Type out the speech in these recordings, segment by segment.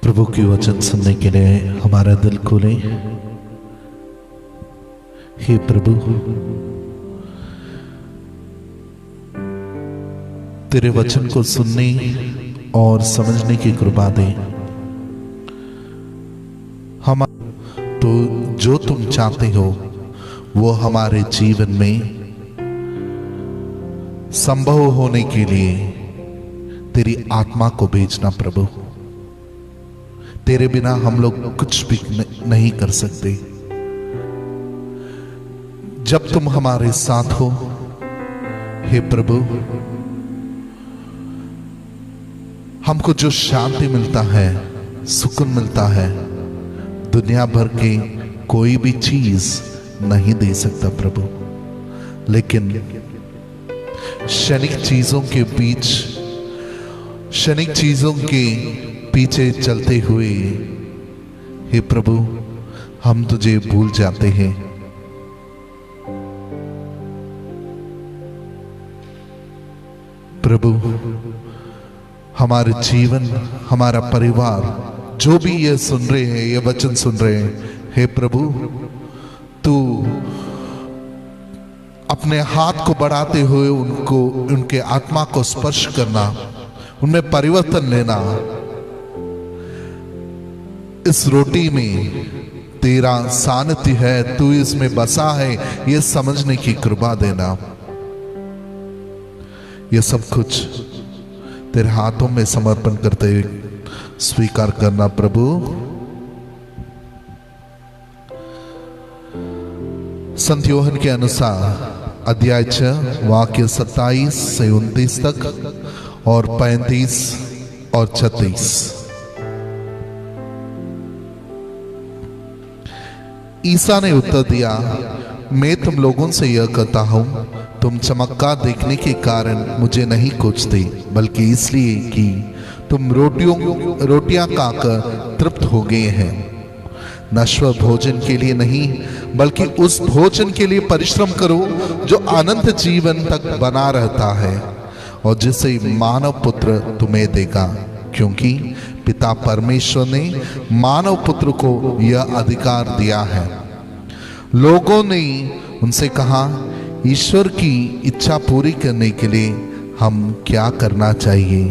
प्रभु की वचन सुनने के लिए हमारा दिल खोले। हे प्रभु, तेरे वचन को सुनने और समझने की कृपा दे। हम तो जो तुम चाहते हो वो हमारे जीवन में संभव होने के लिए तेरी आत्मा को भेजना प्रभु। तेरे बिना हम लोग कुछ भी नहीं कर सकते। जब तुम हमारे साथ हो हे प्रभु, हमको जो शांति मिलता है, सुकून मिलता है, दुनिया भर के कोई भी चीज नहीं दे सकता प्रभु। लेकिन क्षणिक चीजों के बीच, क्षणिक चीजों के पीछे चलते हुए हे प्रभु, हम तुझे भूल जाते हैं। प्रभु, हमारे जीवन, हमारा परिवार, जो भी ये सुन रहे हैं, ये वचन सुन रहे हैं, हे प्रभु, तू अपने हाथ को बढ़ाते हुए उनको, उनके आत्मा को स्पर्श करना, उनमें परिवर्तन लेना। इस रोटी में तेरा सानिध्य है, तू इसमें बसा है, ये समझने की कृपा देना। ये सब कुछ तेरे हाथों में समर्पण करते हुए स्वीकार करना प्रभु। संत यूहन्ना के अनुसार अध्याय 6 वाक्य 27 से 29 तक और 35 और 36। ईसा ने उत्तर दिया, मैं तुम लोगों से यह कहता हूं, तुम चमत्कार देखने के कारण मुझे नहीं खोजते, बल्कि इसलिए कि तुम रोटियां खाकर तृप्त हो गए हैं। नश्वर भोजन के लिए नहीं, बल्कि उस भोजन के लिए परिश्रम करो जो अनंत जीवन तक बना रहता है और जिसे मानव पुत्र तुम्हें देगा, क्योंकि पिता परमेश्वर ने मानव पुत्र को यह अधिकार दिया है। लोगों ने उनसे कहा, ईश्वर की इच्छा पूरी करने के लिए हम क्या करना चाहिए?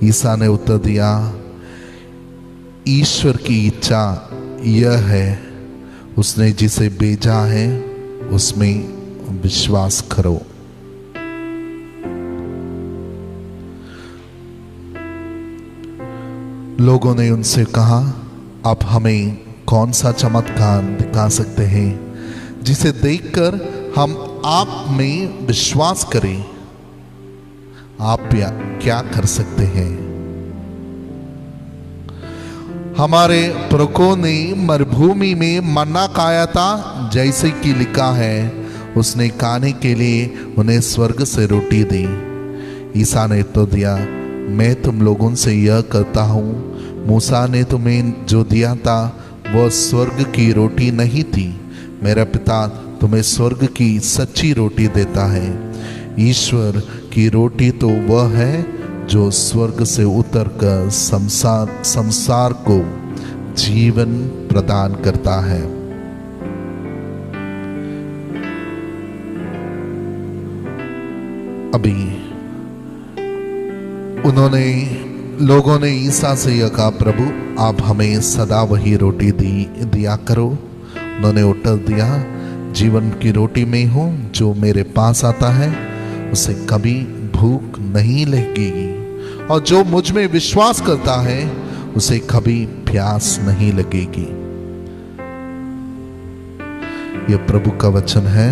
ईसा ने उत्तर दिया, ईश्वर की इच्छा यह है, उसने जिसे भेजा है उसमें विश्वास करो। लोगों ने उनसे कहा, आप हमें कौन सा चमत्कार दिखा सकते हैं जिसे देखकर हम आप में विश्वास करें? आप क्या कर सकते हैं? हमारे पुरखों ने मरुभूमि में मन्ना खाया था, जैसे कि लिखा है, उसने खाने के लिए उन्हें स्वर्ग से रोटी दी। ईसा ने तो दिया, मैं तुम लोगों से यह कहता हूं, मूसा ने तुम्हें जो दिया था वह स्वर्ग की रोटी नहीं थी। मेरा पिता तुम्हें स्वर्ग की सच्ची रोटी देता है। ईश्वर की रोटी तो वह है जो स्वर्ग से उतरकर संसार को जीवन प्रदान करता है। अभी लोगों ने ईसा से यह कहा, प्रभु आप हमें सदा वही रोटी दिया करो। उन्होंने उत्तर दिया, जीवन की रोटी में हूं, जो मेरे पास आता है उसे कभी भूख नहीं लगेगी, और जो मुझ में विश्वास करता है उसे कभी प्यास नहीं लगेगी। यह प्रभु का वचन है।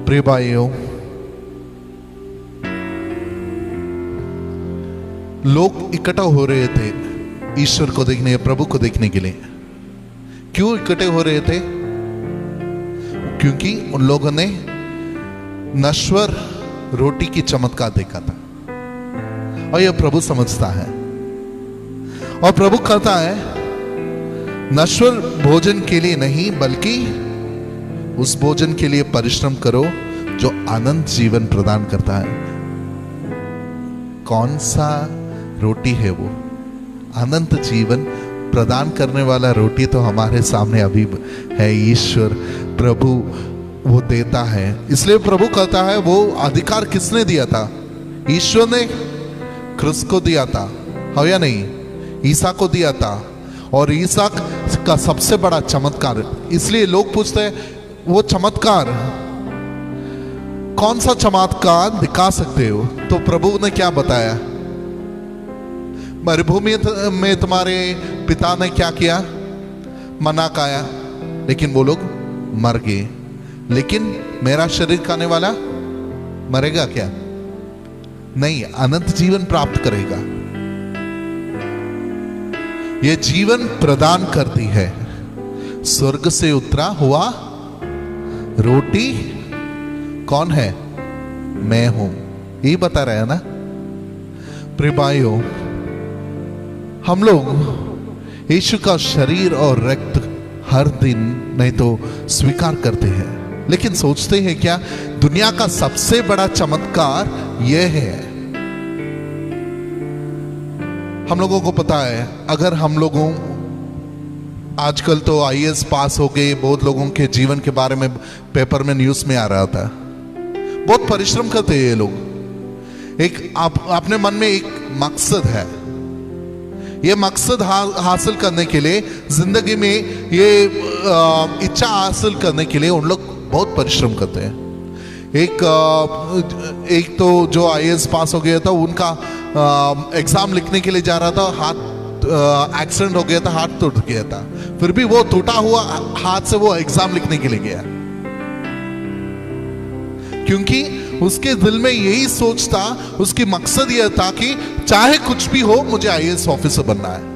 प्रिय भाइयों, लोग इकट्ठा हो रहे थे ईश्वर को देखने, प्रभु को देखने के लिए। क्यों इकट्ठे हो रहे थे? क्योंकि उन लोगों ने नश्वर रोटी की चमत्कार देखा था, और यह प्रभु समझता है। और प्रभु कहता है, नश्वर भोजन के लिए नहीं, बल्कि उस भोजन के लिए परिश्रम करो जो अनंत जीवन प्रदान करता है। कौन सा रोटी है वो? अनंत जीवन प्रदान करने वाला रोटी तो हमारे सामने अभी है। ईश्वर प्रभु वो देता है। इसलिए प्रभु कहता है, वो अधिकार किसने दिया था? ईश्वर ने क्रूस को दिया था, हो या नहीं? ईसा को दिया था। और ईसा का सबसे बड़ा चमत्कार, इसलिए लोग पूछते हैं वो चमत्कार, कौन सा चमत्कार दिखा सकते हो? तो प्रभु ने क्या बताया? मरुभूमि में तुम्हारे पिता ने क्या किया? मना खाया, लेकिन वो लोग मर गए। लेकिन मेरा शरीर खाने वाला मरेगा क्या? नहीं, अनंत जीवन प्राप्त करेगा। यह जीवन प्रदान करती है स्वर्ग से उतरा हुआ रोटी। कौन है? मैं हूं। यही बता रहा है ना। प्रिय भाइयों, हम लोग यीशु का शरीर और रक्त हर दिन नहीं तो स्वीकार करते हैं, लेकिन सोचते हैं क्या दुनिया का सबसे बड़ा चमत्कार यह है? हम लोगों को पता है, अगर हम लोगों, आजकल तो आईएएस पास हो गए, बहुत लोगों के जीवन के बारे में पेपर में न्यूज में आ रहा था। बहुत परिश्रम करते हैं ये लोग। एक अपने मन में एक मकसद है, ये मकसद हासिल करने के लिए, जिंदगी में ये इच्छा हासिल करने के लिए उन लोग बहुत परिश्रम करते हैं। एक तो जो आईएएस पास हो गया था, उनका एग्जाम लिखने के लिए जा रहा था, हाथ एक्सीडेंट हो गया था, हाथ टूट गया था। फिर भी वो टूटा हुआ हाथ से वो एग्जाम लिखने के लिए गया, क्योंकि उसके दिल में यही सोच था, उसकी मकसद यह था कि चाहे कुछ भी हो मुझे आईएएस ऑफिसर बनना है,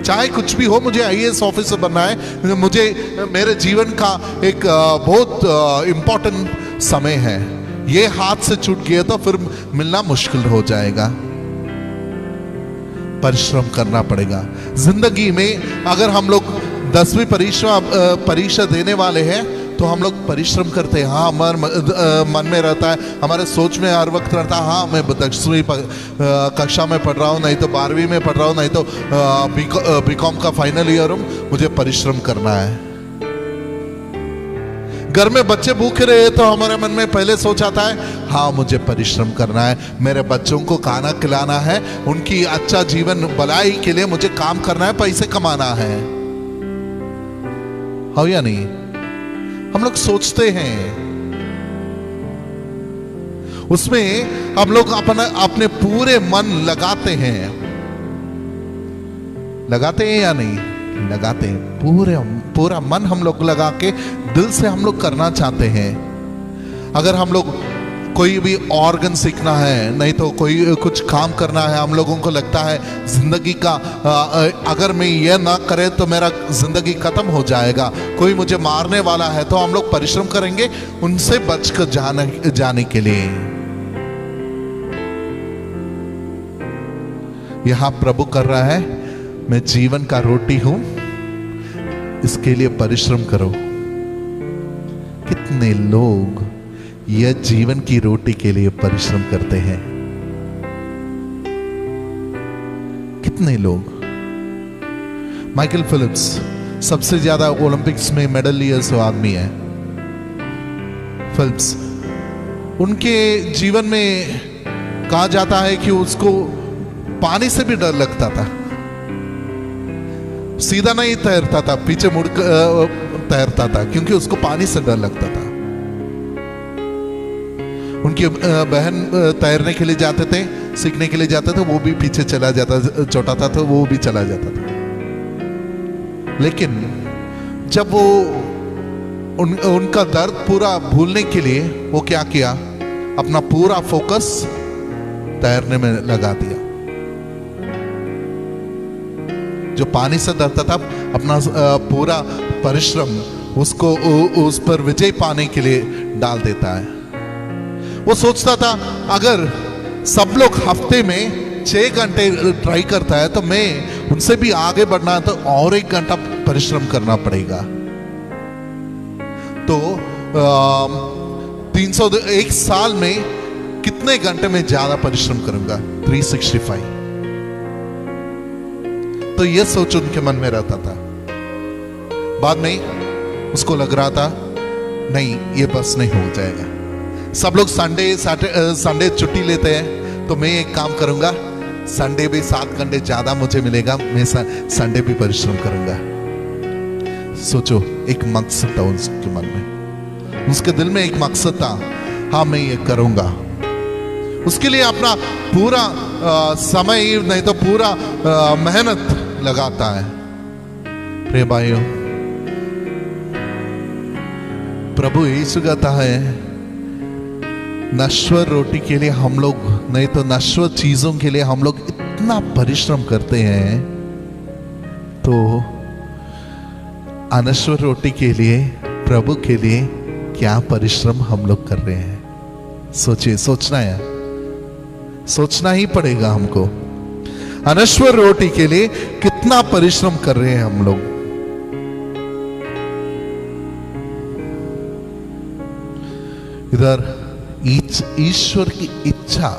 चाहे कुछ भी हो मुझे आईएएस ऑफिसर बनना है। मुझे मेरे जीवन का एक बहुत इंपॉर्टेंट समय है। ये हाथ से छूट गया तो फिर मिलना मुश्किल हो जाएगा। परिश्रम करना पड़ेगा जिंदगी में। अगर हम लोग 10वीं परीक्षा देने वाले हैं तो हम लोग परिश्रम करते हैं। हाँ, हमारे मन में रहता है, हमारे सोच में हर वक्त रहता है, हाँ मैं 10वीं कक्षा में पढ़ रहा हूँ, नहीं तो 12वीं में पढ़ रहा हूँ, नहीं तो बीकॉम का फाइनल ईयर हूँ, मुझे परिश्रम करना है। घर में बच्चे भूखे रहे तो हमारे मन में पहले सोच आता है, हाँ मुझे परिश्रम करना है, मेरे बच्चों को खाना खिलाना है, उनकी अच्छा जीवन भलाई के लिए मुझे काम करना है, पैसे कमाना है। हो या नहीं? हम लोग सोचते हैं, उसमें हम लोग अपने पूरे मन लगाते हैं। लगाते हैं या नहीं? लगाते हैं। पूरा मन हम लोग लगा के दिल से हम लोग करना चाहते हैं। अगर हम लोग कोई भी ऑर्गन सीखना है, नहीं तो कोई कुछ काम करना है, हम लोगों को लगता है जिंदगी का अगर मैं ये ना करे तो मेरा जिंदगी खत्म हो जाएगा, कोई मुझे मारने वाला है, तो हम लोग परिश्रम करेंगे उनसे बचकर जाने के लिए। यहां प्रभु कर रहा है, मैं जीवन का रोटी हूं, इसके लिए परिश्रम करो। कितने लोग यह जीवन की रोटी के लिए परिश्रम करते हैं? कितने लोग? माइकल फिलिप्स सबसे ज्यादा ओलंपिक्स में मेडल लिए सो आदमी है। फिलिप्स, उनके जीवन में कहा जाता है कि उसको पानी से भी डर लगता था, सीधा नहीं तैरता था, पीछे मुड़ तैरता था, क्योंकि उसको पानी से डर लगता था। उनकी बहन तैरने के लिए जाते थे, सीखने के लिए जाते थे, वो भी पीछे चला जाता, छोटा था तो वो भी चला जाता था। लेकिन जब वो उनका दर्द पूरा भूलने के लिए वो क्या किया, अपना पूरा फोकस तैरने में लगा दिया। जो पानी से डरता था, अपना पूरा परिश्रम उसको उस पर विजय पाने के लिए डाल देता है। वो सोचता था अगर सब लोग हफ्ते में 6 घंटे ट्राई करता है तो मैं उनसे भी आगे बढ़ना है, तो और 1 घंटा परिश्रम करना पड़ेगा। तो एक साल में कितने घंटे में ज्यादा परिश्रम करूंगा? 365। तो यह सोच उनके मन में रहता था। बाद में उसको लग रहा था नहीं, ये बस नहीं हो जाएगा। सब लोग संडे छुट्टी लेते हैं, तो मैं एक काम करूंगा, संडे भी 7 घंटे ज्यादा मुझे मिलेगा, मैं संडे भी परिश्रम करूंगा। सोचो, एक मकसद था उसके मन में, उसके दिल में एक मकसद था, हाँ मैं ये करूंगा। उसके लिए अपना पूरा समय नहीं तो पूरा मेहनत लगाता है। प्रिय भाइयों, प्रभु यीशु कहता है, नश्वर रोटी के लिए हम लोग नहीं तो नश्वर चीजों के लिए हम लोग इतना परिश्रम करते हैं, तो अनश्वर रोटी के लिए, प्रभु के लिए क्या परिश्रम हम लोग कर रहे हैं? सोचिए, सोचना है, सोचना ही पड़ेगा हमको। अनश्वर रोटी के लिए कितना परिश्रम कर रहे हैं हम लोग। इधर ईश्वर की इच्छा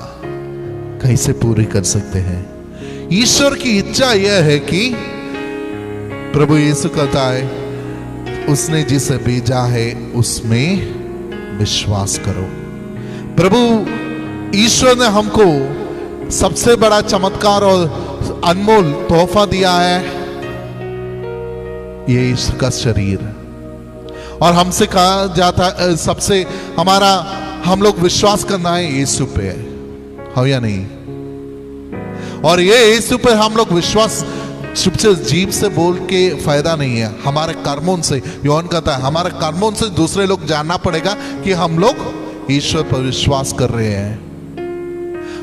कैसे पूरी कर सकते हैं? ईश्वर की इच्छा यह है कि प्रभु यीशु कहता है, उसने जिसे भेजा है उसमें विश्वास करो। प्रभु ईश्वर ने हमको सबसे बड़ा चमत्कार और अनमोल तोहफा दिया है, ये ईश्वर का शरीर। और हमसे कहा जाता है, सबसे हमारा हम लोग विश्वास करना है यीशु पे, हो या नहीं? और ये यीशु पे हम लोग विश्वास चुप से जीभ से बोल के फायदा नहीं है, हमारे कर्मों से। यौन कहता है, हमारे कर्मों से दूसरे लोग जानना पड़ेगा कि हम लोग ईश्वर पर विश्वास कर रहे हैं।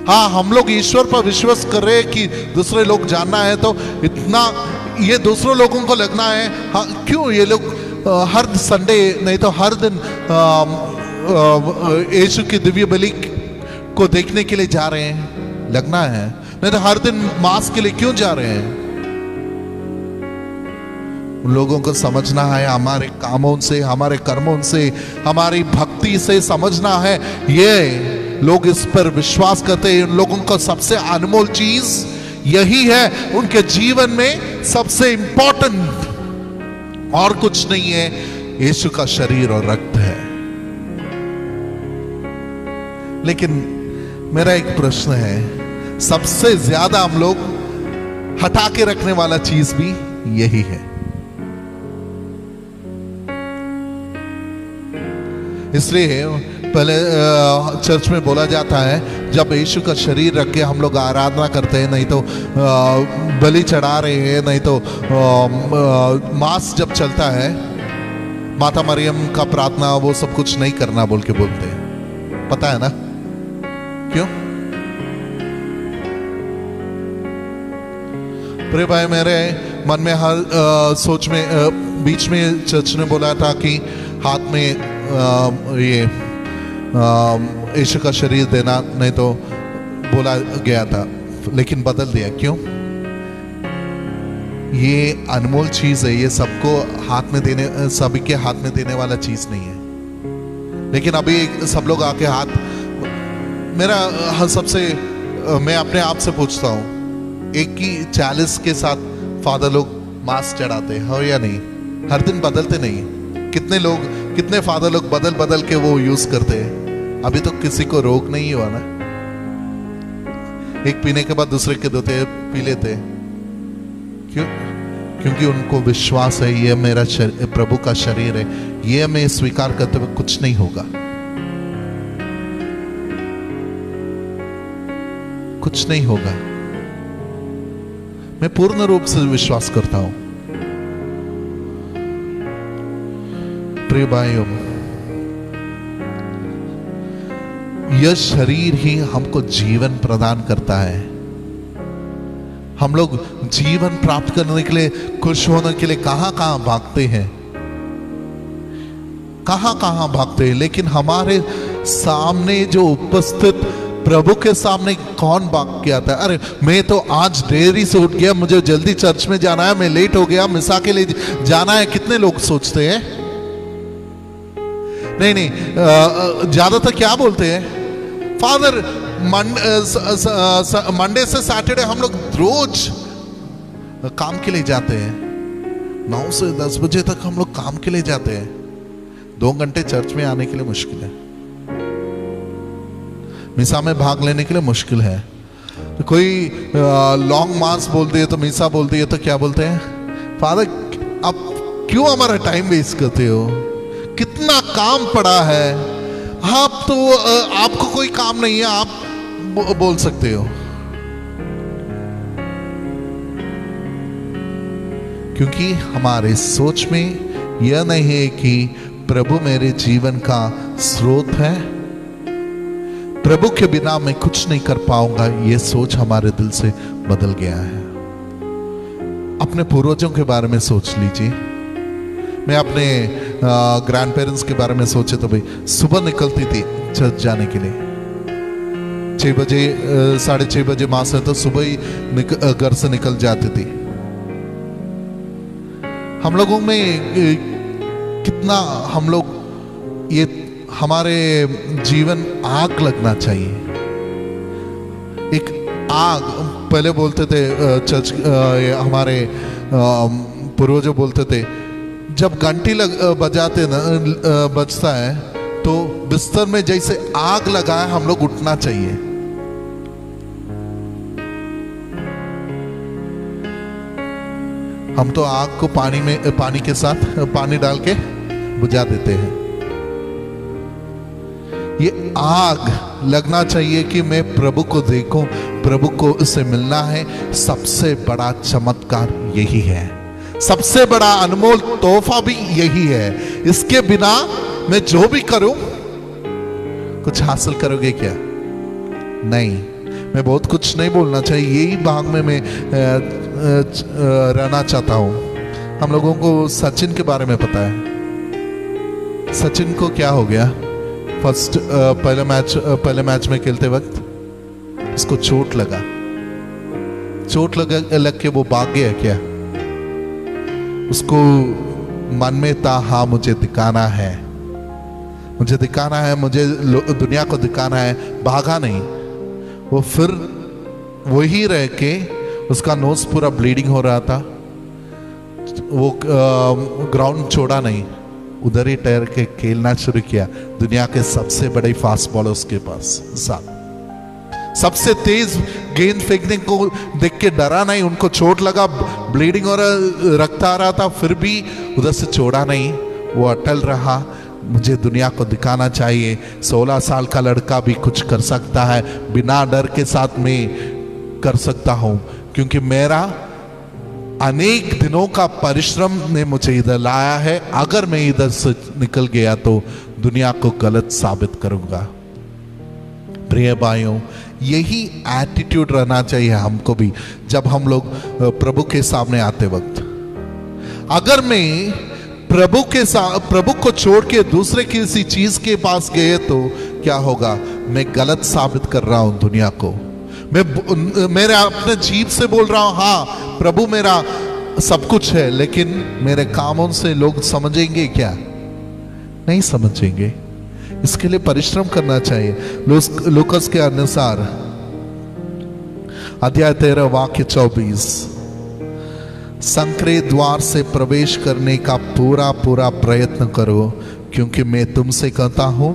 हाँ, हम लोग ईश्वर पर विश्वास कर रहे हैं कि दूसरे लोग जानना है, तो इतना ये दूसरों लोगों को लगना है। हाँ, क्यों ये लोग हर संडे नहीं तो हर दिन यीशु की दिव्य बलि को देखने के लिए जा रहे हैं? लगना है। नहीं तो हर दिन मास के लिए क्यों जा रहे हैं? लोगों को समझना है, हमारे कामों से, हमारे कर्मों से, हमारी भक्ति से समझना है, ये लोग इस पर विश्वास करते हैं। उन लोगों को सबसे अनमोल चीज यही है, उनके जीवन में सबसे इंपॉर्टेंट और कुछ नहीं है, यीशु का शरीर और रक्त है। लेकिन मेरा एक प्रश्न है, सबसे ज्यादा हम लोग हटा के रखने वाला चीज भी यही है। इसलिए पहले चर्च में बोला जाता है, जब यीशु का शरीर रख के हम लोग आराधना करते हैं, नहीं तो बलि चढ़ा रहे हैं, नहीं तो मास जब चलता है, माता मरियम का प्रार्थना वो सब कुछ नहीं करना बोल के बोलते हैं। पता है ना क्यों? प्रिय भाई, मेरे मन में हर सोच में बीच में चर्च ने बोला था कि हाथ में ये यीशु का शरीर देना नहीं तो बोला गया था, लेकिन बदल दिया। क्यों? ये अनमोल चीज है, ये सबको हाथ में देने, सभी के हाथ में देने वाला चीज नहीं है। लेकिन अभी सब लोग आके हाथ, मेरा सबसे, मैं अपने आप से पूछता हूं, एक की 40 के साथ फादर लोग मास चढ़ाते हो या नहीं? हर दिन बदलते नहीं। कितने लोग, कितने फादर लोग बदल बदल के वो यूज करते हैं। अभी तो किसी को रोग नहीं हुआ ना, एक पीने के बाद दूसरे के देते पी लेते। क्यों? क्योंकि उनको विश्वास है, ये मेरा प्रभु का शरीर है, ये मैं स्वीकार करते हुए कुछ नहीं होगा, कुछ नहीं होगा। मैं पूर्ण रूप से विश्वास करता हूं। प्रिय भाइयों, यह शरीर ही हमको जीवन प्रदान करता है। हम लोग जीवन प्राप्त करने के लिए, खुश होने के लिए कहां कहां भागते हैं, कहां कहां भागते हैं, लेकिन हमारे सामने जो उपस्थित प्रभु के सामने कौन भाग के आता है? अरे मैं तो आज देरी से उठ गया, मुझे जल्दी चर्च में जाना है, मैं लेट हो गया, मिसा के लिए जाना है। कितने लोग सोचते हैं? नहीं नहीं, ज्यादातर क्या बोलते हैं, फादर मंडे से सैटरडे हम लोग रोज काम के लिए जाते हैं, 9 से 10 बजे तक हम लोग काम के लिए जाते हैं, 2 घंटे चर्च में आने के लिए मुश्किल है, मिसा में भाग लेने के लिए मुश्किल है। तो कोई लॉन्ग मास बोल दिए तो मिसा बोल दिए तो क्या बोलते हैं, फादर आप क्यों हमारा टाइम वेस्ट करते हो, कितना काम पड़ा है, आप तो आपको कोई काम नहीं है, आप बोल सकते हो। क्योंकि हमारे सोच में यह नहीं है कि प्रभु मेरे जीवन का स्रोत है, प्रभु के बिना मैं कुछ नहीं कर पाऊंगा, यह सोच हमारे दिल से बदल गया है। अपने पूर्वजों के बारे में सोच लीजिए। मैं अपने ग्रैंड पेरेंट्स के बारे में सोचे तो भाई सुबह निकलती थी चर्च जाने के लिए, 6 बजे 6:30 बजे माँ से तो सुबह ही घर से निकल जाती थी। हम लोगों में कितना हम लोग, ये हमारे जीवन आग लगना चाहिए, एक आग। पहले बोलते थे चर्च, हमारे पूर्वज बोलते थे जब घंटी बजता है तो बिस्तर में जैसे आग लगा है हम लोग उठना चाहिए। हम तो आग को पानी के साथ पानी डाल के बुझा देते हैं। ये आग लगना चाहिए कि मैं प्रभु को देखूं, प्रभु को उससे मिलना है। सबसे बड़ा चमत्कार यही है, सबसे बड़ा अनमोल तोहफा भी यही है। इसके बिना मैं जो भी करूं कुछ हासिल करोगे क्या? नहीं। मैं बहुत कुछ नहीं बोलना चाहिए, यही भाग में मैं रहना चाहता हूं। हम लोगों को सचिन के बारे में पता है। सचिन को क्या हो गया? पहले मैच में खेलते वक्त उसको चोट लग के वो भाग गया क्या? उसको मन में था हाँ मुझे दिखाना है, मुझे दुनिया को दिखाना है। भागा नहीं, वो फिर वही रह के उसका नोज पूरा ब्लीडिंग हो रहा था, वो ग्राउंड छोड़ा नहीं, उधर ही ठहर के खेलना शुरू किया। दुनिया के सबसे बड़े फास्ट बॉलर उसके पास साथ, सबसे तेज गेंद फेंकने को देख के डरा नहीं। उनको चोट लगा, ब्लीडिंग और रक्त आ रहा था, फिर भी उधर से छोड़ा नहीं, वो अटल रहा। मुझे दुनिया को दिखाना चाहिए 16 साल का लड़का भी कुछ कर सकता है, बिना डर के साथ में कर सकता हूं, क्योंकि मेरा अनेक दिनों का परिश्रम ने मुझे इधर लाया है। अगर मैं इधर से निकल गया तो दुनिया को गलत साबित करूंगा। प्रिय भाइयों, यही एटीट्यूड रहना चाहिए हमको भी जब हम लोग प्रभु के सामने आते वक्त। अगर मैं प्रभु को छोड़ के दूसरे किसी चीज के पास गए तो क्या होगा? मैं गलत साबित कर रहा हूं दुनिया को। मेरे अपने जीभ से बोल रहा हूं हाँ प्रभु मेरा सब कुछ है, लेकिन मेरे कामों से लोग समझेंगे क्या? नहीं समझेंगे। इसके लिए परिश्रम करना चाहिए। लूकास के अनुसार अध्याय 13 वाक्य 24, संकरे द्वार से प्रवेश करने का पूरा प्रयत्न करो, क्योंकि मैं तुमसे कहता हूं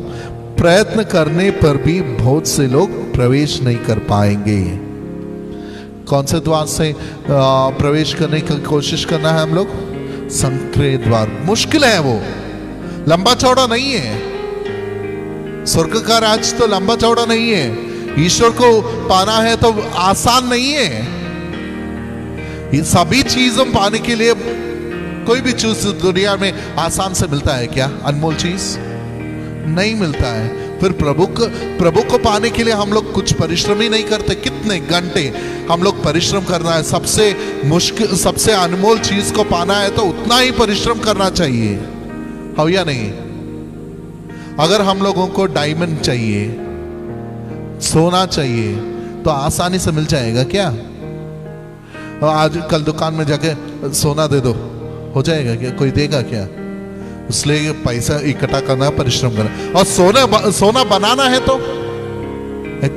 प्रयत्न करने पर भी बहुत से लोग प्रवेश नहीं कर पाएंगे। कौन से द्वार से प्रवेश करने की कोशिश करना है हम लोग? संकरे द्वार। मुश्किल है, वो लंबा चौड़ा नहीं है। स्वर्ग का राज तो लंबा चौड़ा नहीं है। ईश्वर को पाना है तो आसान नहीं है। ये सभी चीज हम पाने के लिए, कोई भी चीज दुनिया में आसान से मिलता है क्या? अनमोल चीज नहीं मिलता है। फिर प्रभु को पाने के लिए हम लोग कुछ परिश्रम ही नहीं करते। कितने घंटे हम लोग परिश्रम करना है। सबसे मुश्किल, सबसे अनमोल चीज को पाना है तो उतना ही परिश्रम करना चाहिए, हो या नहीं? अगर हम लोगों को डायमंड चाहिए, सोना चाहिए, तो आसानी से मिल जाएगा क्या? आज कल दुकान में जाके सोना दे दो, हो जाएगा क्या? कोई देगा क्या? इसलिए पैसा इकट्ठा करना, परिश्रम करना। और सोना बनाना है तो एक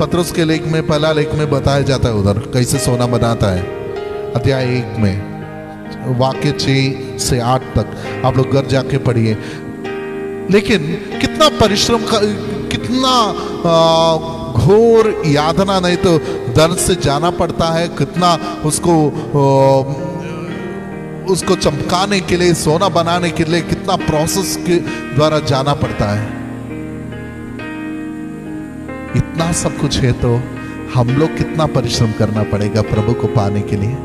पत्रुस के लेख में, पहला लेख में बताया जाता है उधर कैसे सोना बनाता है। अध्याय 1 में वाक्य 6 से 8 तक आप लोग घर जाके पढ़िए। लेकिन कितना परिश्रम का, कितना घोर यातना, नहीं तो दर्द से जाना पड़ता है, कितना उसको चमकाने के लिए, सोना बनाने के लिए कितना प्रोसेस के द्वारा जाना पड़ता है। इतना सब कुछ है तो हम लोग कितना परिश्रम करना पड़ेगा प्रभु को पाने के लिए।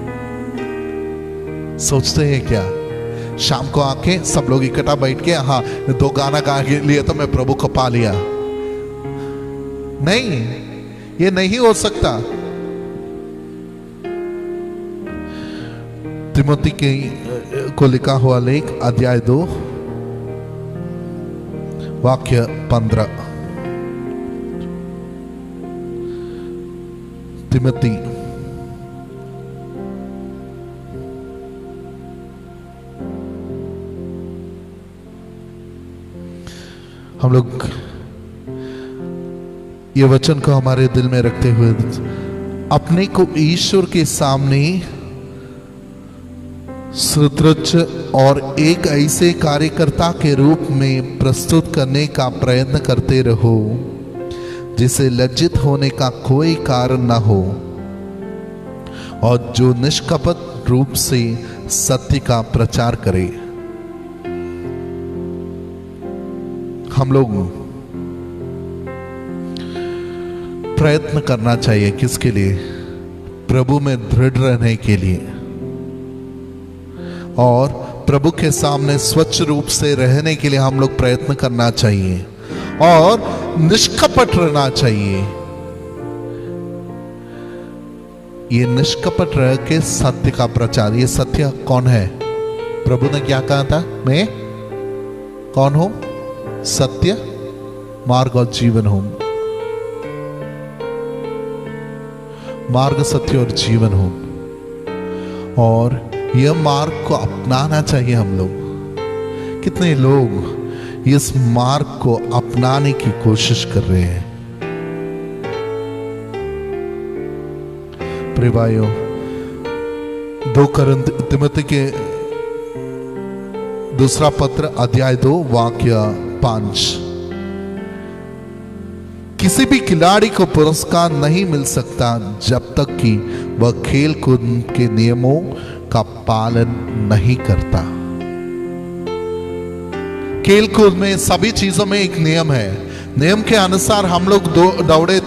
सोचते हैं क्या शाम को आके सब लोग इकट्ठा बैठ के, हाँ 2 गाना गा लिए तो मैं प्रभु को पा लिया? नहीं, ये नहीं हो सकता। तिमोथी के को लिखा हुआ लेख अध्याय 2 वाक्य 15। तिमोथी हम लोग ये वचन को हमारे दिल में रखते हुए अपने को ईश्वर के सामने सुदृढ़ और एक ऐसे कार्यकर्ता के रूप में प्रस्तुत करने का प्रयत्न करते रहो जिसे लज्जित होने का कोई कारण न हो, और जो निष्कपट रूप से सत्य का प्रचार करे। हम लोग प्रयत्न करना चाहिए किसके लिए? प्रभु में दृढ़ रहने के लिए, और प्रभु के सामने स्वच्छ रूप से रहने के लिए हम लोग प्रयत्न करना चाहिए, और निष्कपट रहना चाहिए। ये निष्कपट रह के सत्य का प्रचार। ये सत्य कौन है? प्रभु ने क्या कहा था? मैं कौन हूं? सत्य, मार्ग और जीवन हूं। मार्ग, सत्य और जीवन हूं, और यह मार्ग को अपनाना चाहिए हम लोग। कितने लोग इस मार्ग को अपनाने की कोशिश कर रहे हैं? प्रिय भाइयों, 2 तिमोथी के दूसरा पत्र अध्याय 2 वाक्य 5। किसी भी खिलाड़ी को पुरस्कार नहीं मिल सकता जब तक कि वह खेल कूद के नियमों का पालन नहीं करता। खेल कूद में सभी चीजों में एक नियम है। नियम के अनुसार हम लोग दौड़े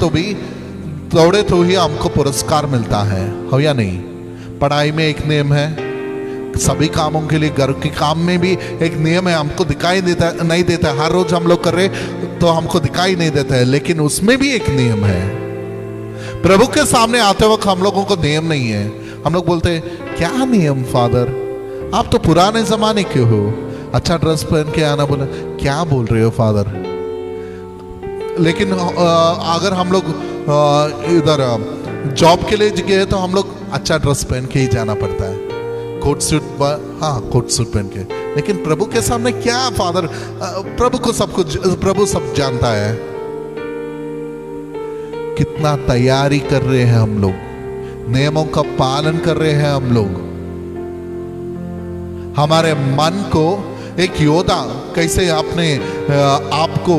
तो ही हमको पुरस्कार मिलता है, हो या नहीं? पढ़ाई में एक नियम है, सभी कामों के लिए, घर के काम में भी एक नियम है। हमको दिखाई नहीं देता, हर रोज हम लोग कर रहे तो हमको दिखाई नहीं देता है, लेकिन उसमें भी एक नियम है। प्रभु के सामने आते वक्त हम लोगों को नियम नहीं है। हम लोग बोलते हैं, क्या नियम फादर? आप तो पुराने जमाने के हो, अच्छा ड्रेस पहन के आना। बोला, क्या बोल रहे हो फादर? लेकिन अगर हम लोग इधर जॉब के लिए गए तो हम लोग अच्छा ड्रेस पहन के ही जाना पड़ता है, कोट सूट, हाँ कोट सूट पहन के। लेकिन प्रभु के सामने क्या फादर? प्रभु सब जानता है। कितना तैयारी कर रहे हैं हम लोग, नियमों का पालन कर रहे हैं हम लोग। हमारे मन को एक योद्धा कैसे अपने आप को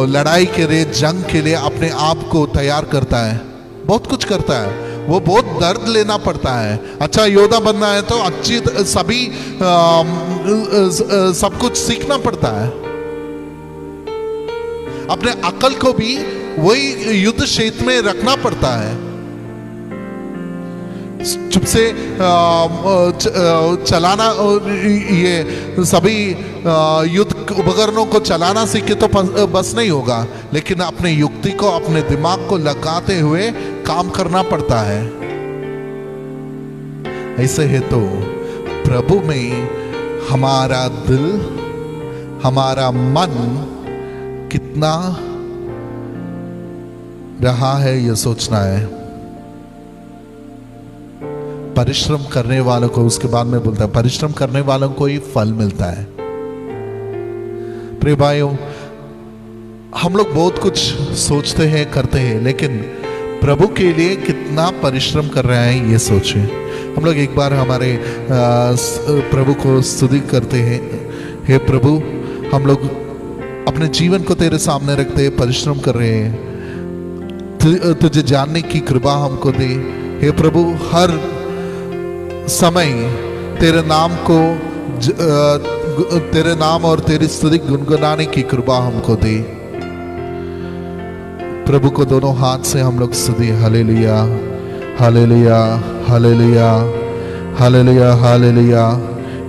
लड़ाई के लिए, जंग के लिए अपने आप को तैयार करता है, बहुत कुछ करता है। वो बहुत दर्द लेना पड़ता है। अच्छा योद्धा बनना है तो अच्छी सब कुछ सीखना पड़ता है। अपने अकल को भी वही युद्ध क्षेत्र में रखना पड़ता है। चुप से चलाना, ये सभी युद्ध उपकरणों को चलाना सीखे तो बस नहीं होगा, लेकिन अपने युक्ति को, अपने दिमाग को लगाते हुए काम करना पड़ता है। ऐसे है तो प्रभु में हमारा दिल, हमारा मन कितना रहा है, यह सोचना है। परिश्रम करने वालों को, उसके बाद में बोलता है, परिश्रम करने वालों को ही फल मिलता है। प्रिय भाइयों, हम लोग बहुत कुछ सोचते हैं, करते हैं, लेकिन प्रभु के लिए कितना परिश्रम कर रहे हैं ये सोचें। हम लोग एक बार हमारे प्रभु को स्तुति करते हैं, हे प्रभु हम लोग अपने जीवन को तेरे सामने रखते हैं, परिश्रम कर रहे हैं, तुझे जानने की कृपा हमको दे। हे प्रभु हर समय तेरे नाम को तेरे नाम और तेरी स्तुति गुनगुनाने की कृपा हमको दे। प्रभु को दोनों हाथ से हम लोग स्तुति, hallelujah hallelujah hallelujah hallelujah hallelujah.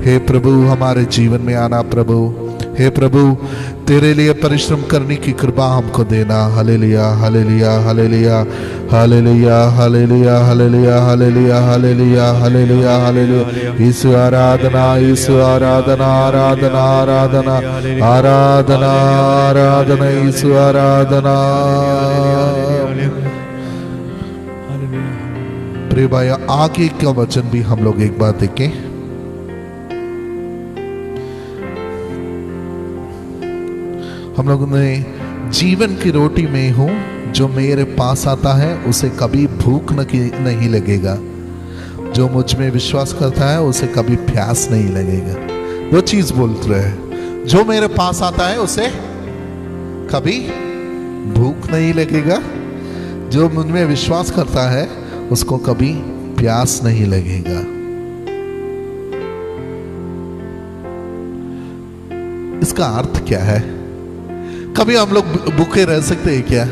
हे प्रभु हमारे जीवन में आना प्रभु, हे प्रभु तेरे लिए परिश्रम करने की कृपा हमको देना। Hallelujah hallelujah hallelujah hallelujah hallelujah hallelujah hallelujah hallelujah hallelujah hallelujah. यीशु आराधना, यीशु आराधना, आराधना आराधना आराधना आराधना, यीशु आराधना। प्रिय भाई, आगे का वचन भी हम लोग एक बार देखें। हम लोगों ने जीवन की रोटी में हूं, जो मेरे पास आता है उसे कभी भूख नहीं लगेगा, जो मुझ में विश्वास करता है उसे कभी प्यास नहीं लगेगा। दो चीज बोल रहे हैं, जो मेरे पास आता है उसे कभी भूख नहीं लगेगा, जो मुझ में विश्वास करता है उसको कभी प्यास नहीं लगेगा। इसका अर्थ क्या है? कभी हम लोग भूखे रह सकते हैं क्या?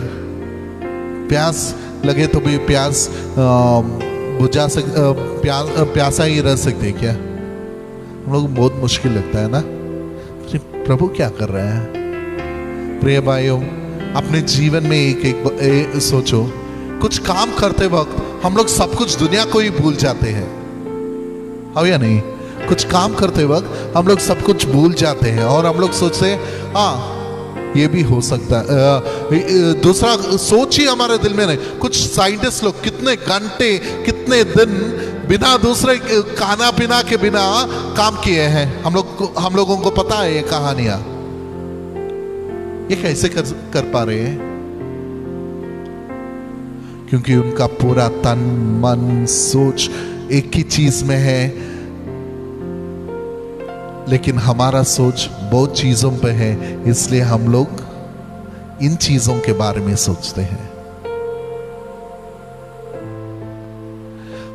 प्यास लगे तो भी प्यास बुझा प्यासा ही रह सकते हैं क्या? हम लोग बहुत मुश्किल लगता है ना। प्रभु क्या कर रहे हैं? प्रिय भाइयों, अपने जीवन में एक सोचो, कुछ काम करते वक्त हम लोग सब कुछ दुनिया को ही भूल जाते हैं, हो या नहीं? कुछ काम करते वक्त हम लोग सब कुछ भूल जाते हैं और हम लोग सोचते हैं हाँ ये भी हो सकता है। दूसरा सोच ही हमारे दिल में नहीं। कुछ साइंटिस्ट लोग कितने घंटे कितने दिन बिना दूसरे खाना पीना के बिना काम किए हैं। हम लोगों को पता है ये कहानियां। ये कैसे कर पा रहे हैं? क्योंकि उनका पूरा तन मन सोच एक ही चीज में है, लेकिन हमारा सोच बहुत चीजों पे है, इसलिए हम लोग इन चीजों के बारे में सोचते हैं।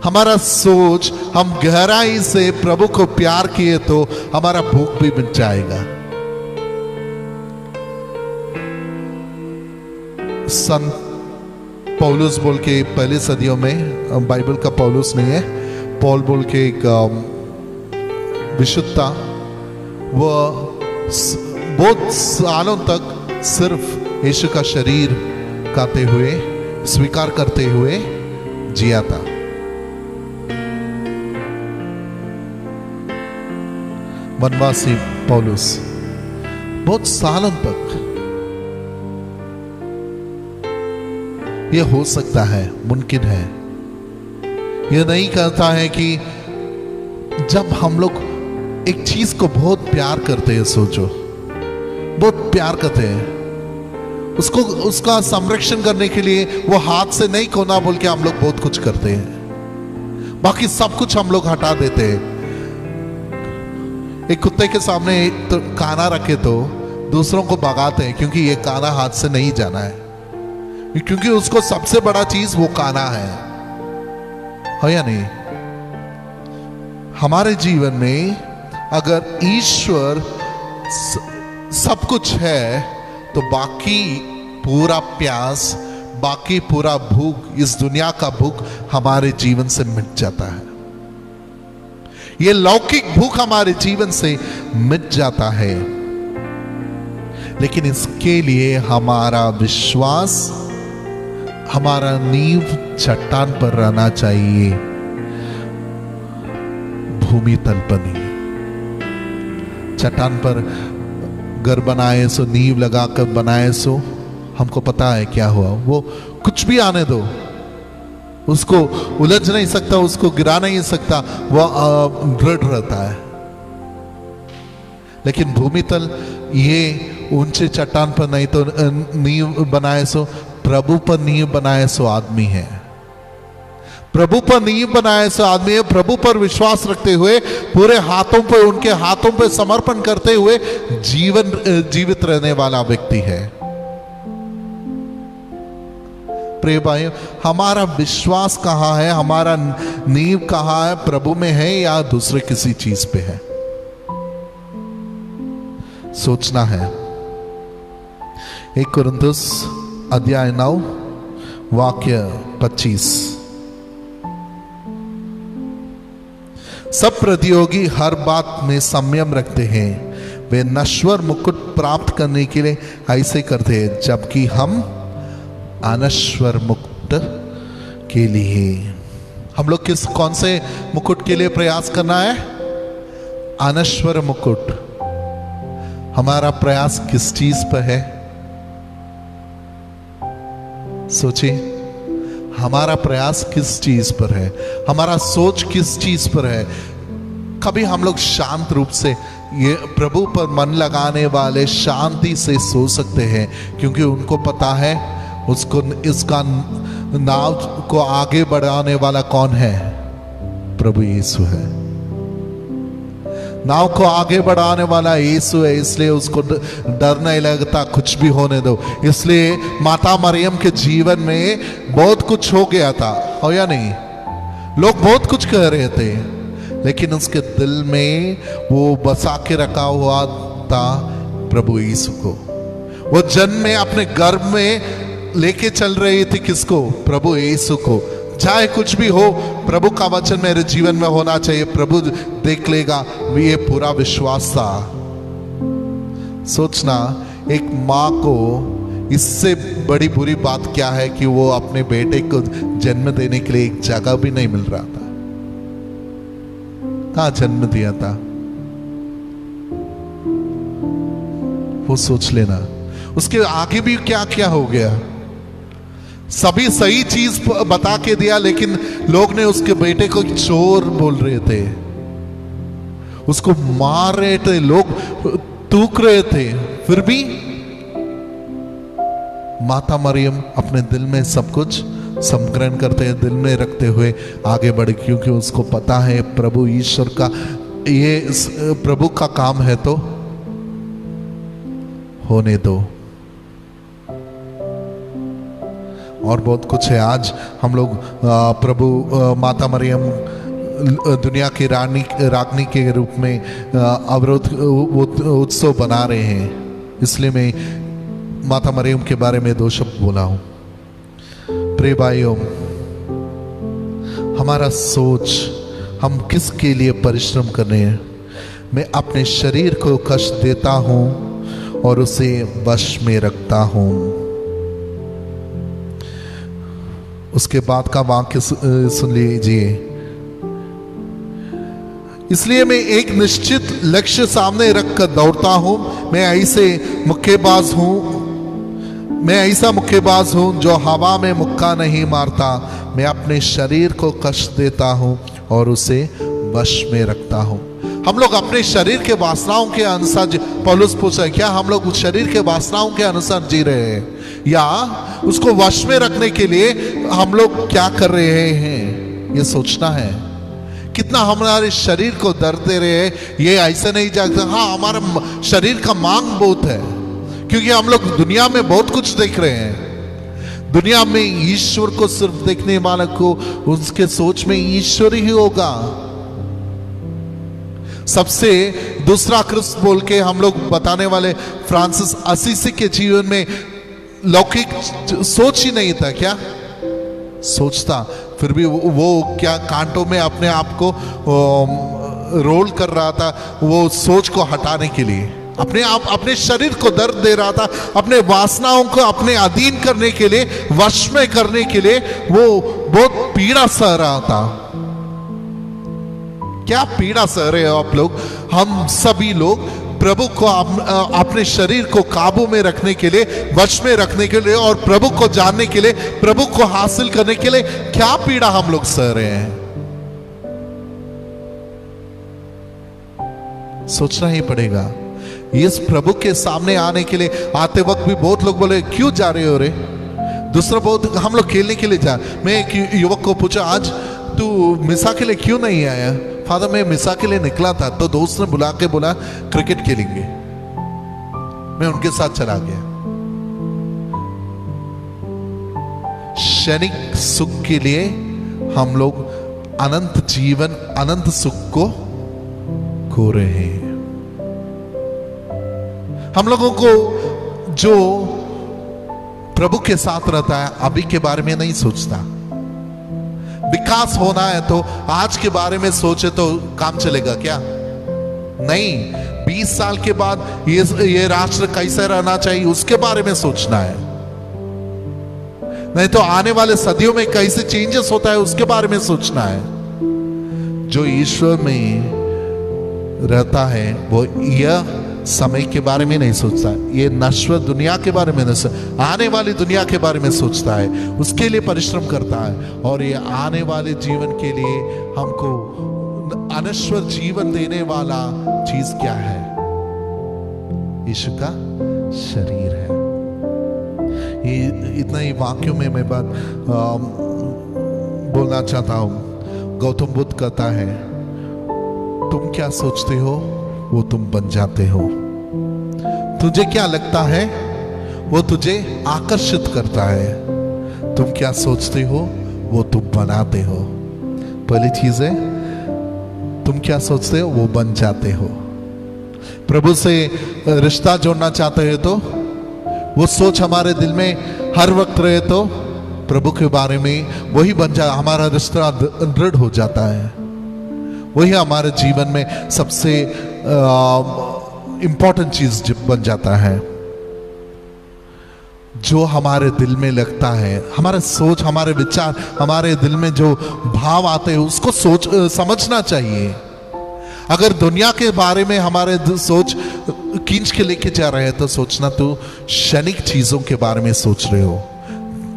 हमारा सोच, हम गहराई से प्रभु को प्यार किए तो हमारा भूख भी मिट जाएगा। संत पौलुस बोल के, पहले सदियों में, बाइबल का पौलुस नहीं है, पॉल बोल के एक विशुद्ध था। वह बहुत सालों तक सिर्फ यीशु का शरीर खाते हुए, स्वीकार करते हुए जिया था। वनवासी पौलुस बहुत सालों तक। यह हो सकता है, मुमकिन है। यह नहीं कहता है कि जब हम लोग एक चीज को बहुत प्यार करते हैं, सोचो बहुत प्यार करते हैं, उसका संरक्षण करने के लिए वो हाथ से नहीं खोना बोल के हम लोग बहुत कुछ करते हैं, बाकी सब कुछ हम लोग हटा देते हैं। एक कुत्ते के सामने तो काना रखे तो दूसरों को भगाते हैं, क्योंकि ये काना हाथ से नहीं जाना है, क्योंकि उसको सबसे बड़ा चीज वो काना है या नहीं? हमारे जीवन में अगर ईश्वर सब कुछ है तो बाकी पूरा प्यास, बाकी पूरा भूख, इस दुनिया का भूख हमारे जीवन से मिट जाता है। ये लौकिक भूख हमारे जीवन से मिट जाता है, लेकिन इसके लिए हमारा विश्वास, हमारा नींव चट्टान पर रहना चाहिए, भूमि तल पर नहीं। चट्टान पर घर बनाए सो, नींव लगाकर बनाए सो, हमको पता है क्या हुआ। वो कुछ भी आने दो, उसको उलझ नहीं सकता, उसको गिरा नहीं सकता, वह दृढ़ रहता है। लेकिन भूमि तल ये ऊंचे चट्टान पर नहीं तो नींव बनाए सो प्रभु पर नींव बनाए सो आदमी है। प्रभु पर नींव बनाए सो आदमी है। प्रभु पर विश्वास रखते हुए पूरे हाथों पे, उनके हाथों पे समर्पण करते हुए जीवित रहने वाला व्यक्ति है। प्रिय भाइयों, हमारा विश्वास कहां है, हमारा नींव कहां है? प्रभु में है या दूसरे किसी चीज पे है? सोचना है। 1 कुरिन्थुस अध्याय 9 वाक्य 25। सब प्रतियोगी हर बात में संयम रखते हैं, वे नश्वर मुकुट प्राप्त करने के लिए ऐसे करते हैं, जबकि हम अनश्वर मुकुट के लिए। हम लोग कौन से मुकुट के लिए प्रयास करना है? अनश्वर मुकुट। हमारा प्रयास किस चीज पर है? सोचिए, हमारा प्रयास किस चीज पर है? हमारा सोच किस चीज पर है? कभी हम लोग शांत रूप से ये प्रभु पर मन लगाने वाले शांति से सो सकते हैं, क्योंकि उनको पता है उसको, इसका नाव को आगे बढ़ाने वाला कौन है? प्रभु यीशु है। नाव को आगे बढ़ाने वाला यीशु है, इसलिए उसको डर नहीं लगता, कुछ भी होने दो। इसलिए माता मरियम के जीवन में बहुत कुछ हो गया था, हो या नहीं? लोग बहुत कुछ कह रहे थे, लेकिन उसके दिल में वो बसा के रखा हुआ था प्रभु यीशु को। वो जन्म में अपने गर्भ में लेके चल रही थी किसको? प्रभु यीशु को। चाहे कुछ भी हो, प्रभु का वचन मेरे जीवन में होना चाहिए, प्रभु देख लेगा, ये पूरा विश्वास था। सोचना, एक माँ को इससे बड़ी बुरी बात क्या है कि वो अपने बेटे को जन्म देने के लिए एक जगह भी नहीं मिल रहा था। कहाँ जन्म दिया था? वो सोच लेना। उसके आगे भी क्या क्या हो गया। सभी सही चीज बता के दिया, लेकिन लोग ने उसके बेटे को चोर बोल रहे थे, उसको मार रहे थे, लोग तूक रहे थे। फिर भी माता मरियम अपने दिल में सब कुछ संग्रहण करते हैं, दिल में रखते हुए आगे बढ़े, क्योंकि उसको पता है प्रभु ईश्वर का, ये प्रभु का काम है तो होने दो। और बहुत कुछ है। आज हम लोग प्रभु माता मरियम दुनिया की रानी के रूप में अवरोध उत्सव बना रहे हैं, इसलिए मैं माता मरियम के बारे में 2 शब्द बोला हूं। प्रिय भाइयों, हमारा सोच, हम किसके लिए परिश्रम कर रहे हैं? मैं अपने शरीर को कष्ट देता हूं और उसे वश में रखता हूं। उसके बाद का वाक्य सुन लीजिए। इसलिए मैं एक निश्चित लक्ष्य सामने रखकर दौड़ता हूं। मैं ऐसा मुक्केबाज हूं जो हवा में मुक्का नहीं मारता। मैं अपने शरीर को कष्ट देता हूं और उसे वश में रखता हूं। हम लोग अपने शरीर के वासनाओं के अनुसार, पौलुस पूछा, क्या हम लोग उस शरीर के वासनाओं के अनुसार जी रहे हैं, या उसको वश में रखने के लिए हम लोग क्या कर रहे हैं? ये सोचना है। कितना हमारे शरीर को दर्द दे रहे हैं, ये ऐसा नहीं जागता। हाँ, हमारा शरीर का मांग बहुत है, क्योंकि हम लोग दुनिया में बहुत कुछ देख रहे हैं। दुनिया में ईश्वर को सिर्फ देखने वाला को, उसके सोच में ईश्वर ही होगा। सबसे दूसरा ख्रिस्त बोल के हम लोग बताने वाले फ्रांसिस असीसी के जीवन में लौकिक सोच ही नहीं था। क्या सोचता? फिर भी वो क्या कांटों में अपने आप को रोल कर रहा था, वो सोच को हटाने के लिए। अपने शरीर को दर्द दे रहा था, अपने वासनाओं को अपने अधीन करने के लिए, वश में करने के लिए वो बहुत पीड़ा सह रहा था। क्या पीड़ा सह रहे हो आप लोग? हम सभी लोग प्रभु को अपने शरीर को काबू में रखने के लिए, वश में रखने के लिए और प्रभु को जानने के लिए, प्रभु को हासिल करने के लिए क्या पीड़ा हम लोग सह रहे हैं? सोचना ही पड़ेगा। इस प्रभु के सामने आने के लिए आते वक्त भी बहुत लोग बोले क्यों जा रहे हो रे। दूसरा बहुत हम लोग खेलने के लिए जा। मैं एक युवक को पूछा आज तू मिसा के लिए क्यों नहीं आया। फादर मैं मिसा के लिए निकला था, तो दोस्त ने बुला के बोला क्रिकेट खेलेंगे, मैं उनके साथ चला गया। क्षणिक सुख के लिए हम लोग अनंत जीवन अनंत सुख को खो रहे हैं। हम लोगों को जो प्रभु के साथ रहता है अभी के बारे में नहीं सोचता। विकास होना है तो आज के बारे में सोचे तो काम चलेगा क्या? नहीं, 20 साल के बाद ये राष्ट्र कैसे रहना चाहिए उसके बारे में सोचना है। नहीं तो आने वाले सदियों में कैसे चेंजेस होता है उसके बारे में सोचना है। जो ईश्वर में रहता है वो यह समय के बारे में नहीं सोचता, ये नश्वर दुनिया के बारे में नहीं सोचता, आने वाली दुनिया के बारे में सोचता है, उसके लिए परिश्रम करता है। और ये आने वाले जीवन के लिए हमको अनश्वर जीवन देने वाला चीज क्या है? यीशु का शरीर है। ये इतना ही वाक्यों में मैं बात बोलना चाहता हूं। गौतम बुद्ध कहता है तुम क्या सोचते हो वो तुम बन जाते हो। तुझे क्या लगता है वो तुझे आकर्षित करता है। तुम क्या सोचते हो वो तुम बनाते हो। पहली चीज है तुम क्या सोचते हो वो बन जाते हो। प्रभु से रिश्ता जोड़ना चाहते हो तो वो सोच हमारे दिल में हर वक्त रहे तो प्रभु के बारे में वही बन जाए, हमारा रिश्ता दृढ़ हो जाता है। वही हमारे जीवन में सबसे इंपॉर्टेंट चीज बन जाता है। जो हमारे दिल में लगता है, हमारे सोच, हमारे विचार, हमारे दिल में जो भाव आते हैं उसको समझना चाहिए। अगर दुनिया के बारे में हमारे सोच खींच के लेके जा रहे हैं तो सोचना तो क्षणिक चीजों के बारे में सोच रहे हो,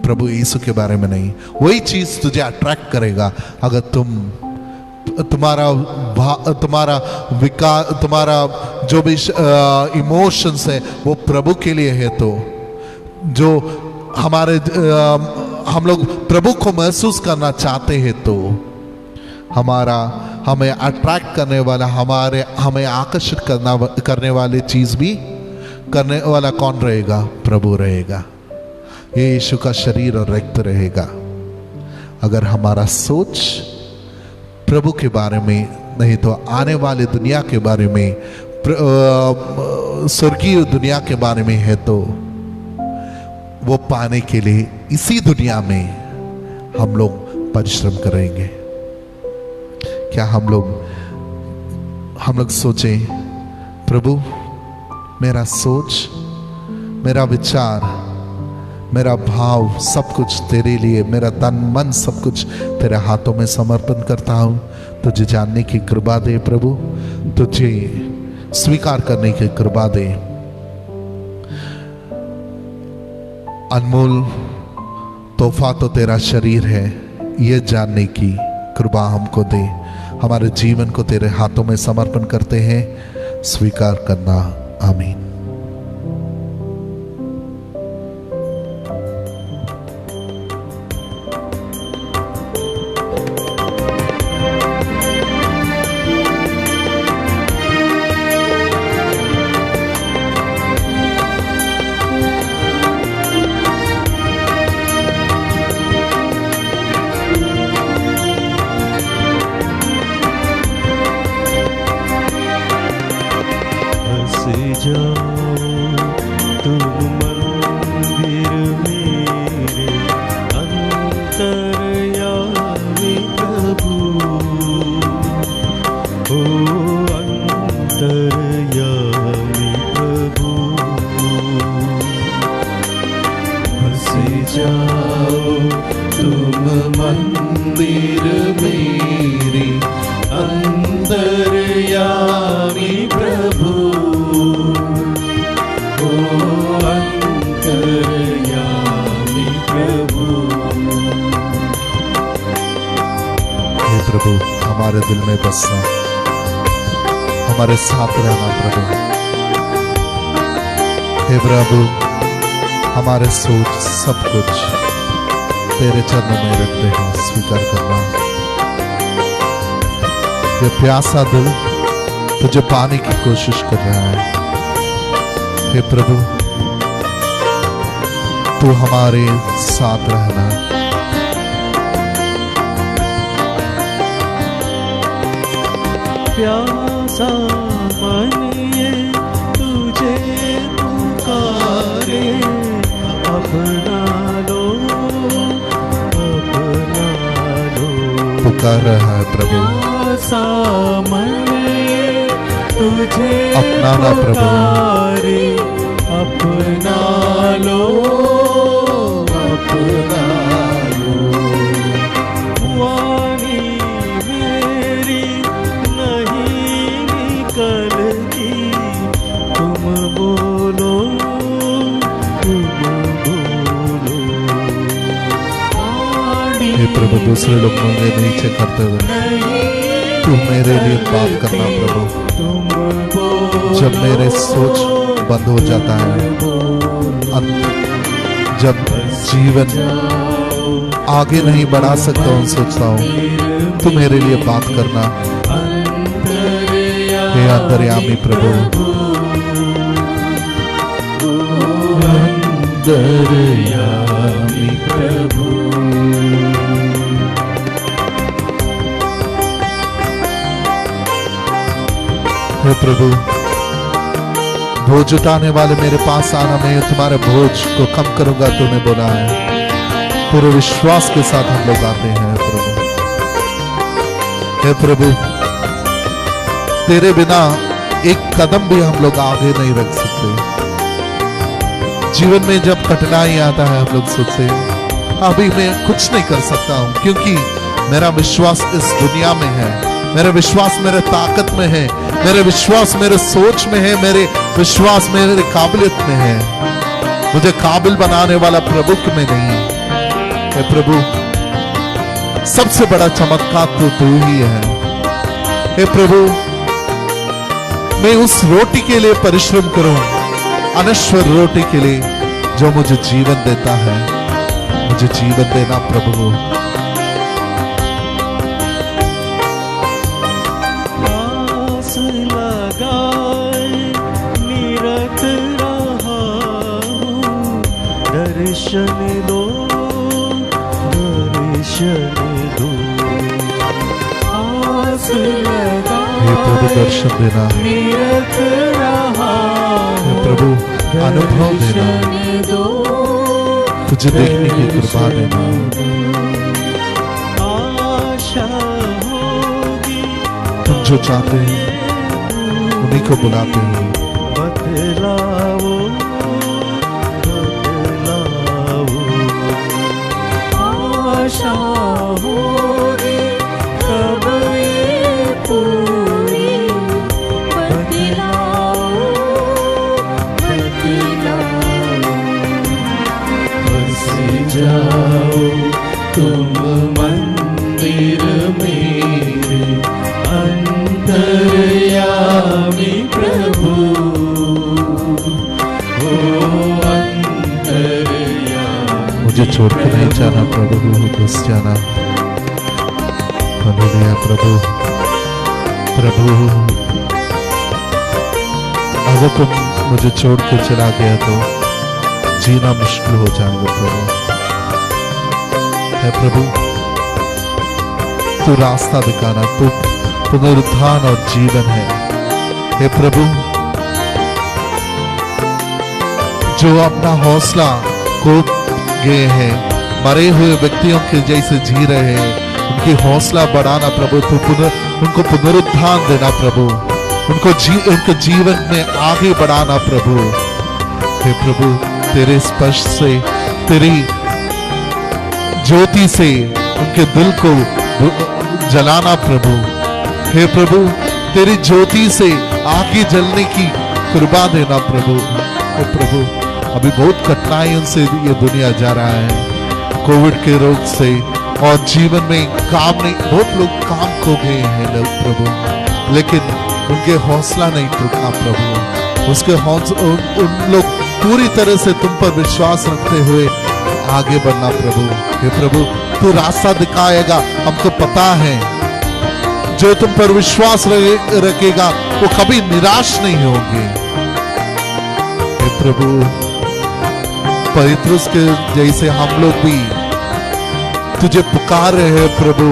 प्रभु यीशु के बारे में नहीं। वही चीज तुझे अट्रैक्ट करेगा अगर तुम्हारा विकार, तुम्हारा जो भी इमोशंस है वो प्रभु के लिए है। तो जो हम लोग प्रभु को महसूस करना चाहते हैं तो हमें अट्रैक्ट करने वाला, हमें आकर्षित करने वाली चीज भी करने वाला कौन रहेगा? प्रभु रहेगा। ये यीशु का शरीर और रक्त रहेगा। अगर हमारा सोच प्रभु के बारे में नहीं तो आने वाले दुनिया के बारे में, स्वर्गीय दुनिया के बारे में है तो वो पाने के लिए इसी दुनिया में हम लोग परिश्रम करेंगे। क्या हम लोग सोचें प्रभु मेरा सोच, मेरा विचार, मेरा भाव सब कुछ तेरे लिए, मेरा तन मन सब कुछ तेरे हाथों में समर्पण करता हूं। तुझे जानने की कृपा दे प्रभु, तुझे स्वीकार करने की कृपा दे। अनमोल तोहफा तो तेरा शरीर है, यह जानने की कृपा हमको दे। हमारे जीवन को तेरे हाथों में समर्पण करते हैं, स्वीकार करना। आमीन। प्रभु हमारे दिल में बसना, हमारे साथ रहना प्रभु। हे प्रभु, हमारे सोच सब कुछ तेरे चरणों में रखते हैं, स्वीकार करना। ये प्यासा दिल तुझे पाने की कोशिश कर रहा है। हे प्रभु, तू हमारे साथ रहना। प्यासा मन ये तुझे पुकारे, अपना लो, अपना लो। पुकार रहा है प्रभु, प्यासा मन ये तुझे अपनाना प्रभु, पुकारे, अपना लो, अपना लो। वाणी मेरी नहीं निकलती, तुम बोलो, तुम बोलो। हे प्रभु, दूसरे लोग मुझे नीचे करते हुए तू मेरे लिए बात करना प्रभु। जब मेरे सोच बंद हो जाता है, जब जीवन आगे नहीं बढ़ा सकता हूँ, सोचता हूँ तू मेरे लिए बात करना। हे अंतर्यामी प्रभु, अंतर्यामी प्रभु। हे प्रभु, बोझ उठाने वाले मेरे पास आना, मैं तुम्हारे बोझ को कम करूंगा, तूने बोला है। पूरे विश्वास के साथ हम लोग आते हैं प्रभु। हे प्रभु, तेरे बिना एक कदम भी हम लोग आगे नहीं रख सकते। जीवन में जब कठिनाई आता है, हम लोग सोचते हैं अभी मैं कुछ नहीं कर सकता हूं, क्योंकि मेरा विश्वास इस दुनिया में है, मेरा विश्वास मेरे ताकत में है, मेरे विश्वास मेरे सोच में है, मेरे विश्वास मेरे काबिलियत में है। मुझे काबिल बनाने वाला प्रभु में नहीं है। हे प्रभु, सबसे बड़ा चमत्कार तो तू ही है। हे प्रभु, मैं उस रोटी के लिए परिश्रम करूं, अनश्वर रोटी के लिए जो मुझे जीवन देता है। मुझे जीवन देना प्रभु। आस लगाए निरख रहा हूँ, दर्शन दो, दर्शन दो। आस हे प्रभु, दर्शन देना। निरख रहा हे प्रभु, अनुभव देना, तुझे देखने की कृपा देना। आशा होगी तुम जो चाहते हैं उन्हीं को बुलाते हैं। बदलाओ, बदलाओ। आशा होगी कब ये पूरी, बदलाओ, बदलाओ। बस जाओ तुम मंदिर मेरे, अंतर्यामी प्रभु। ओ अंतर्यामी, मुझे छोड़ के नहीं जाना प्रभु, बस जाना। हालेलुया प्रभु। प्रभु, अगर तुम मुझे छोड़ के चला गया तो जीना मुश्किल हो जाएगा प्रभु। है प्रभु, तू रास्ता दिखाना, तू पुनरुत्थान और जीवन है। हे प्रभु, जो अपना हौसला खो गए हैं, मरे हुए व्यक्तियों के जैसे जी रहे हैं, उनकी हौसला बढ़ाना प्रभु। तू उनको पुनरुत्थान देना प्रभु, उनके जीवन में आगे बढ़ाना प्रभु। हे प्रभु, तेरे स्पर्श से, तेरी ज्योति से उनके दिल को जलाना प्रभु। हे प्रभु, तेरी ज्योति से आगे जलने की कृपा देना प्रभु। हे प्रभु, अभी बहुत कठिनाइयों से ये दुनिया जा रहा है, कोविड के रोग से, और जीवन में काम नहीं, बहुत लोग काम खो गए हैं लोग प्रभु, लेकिन उनके हौसला नहीं टूटा प्रभु। उन लोग पूरी तरह से तुम पर विश्वास रखते हुए आगे बढ़ना प्रभु। हे प्रभु, तू रास्ता दिखाएगा, हमको पता है। जो तुम पर विश्वास रखेगा वो कभी निराश नहीं होंगे। हे प्रभु, पवित्रुस के जैसे हम लोग भी तुझे पुकार रहे हैं प्रभु।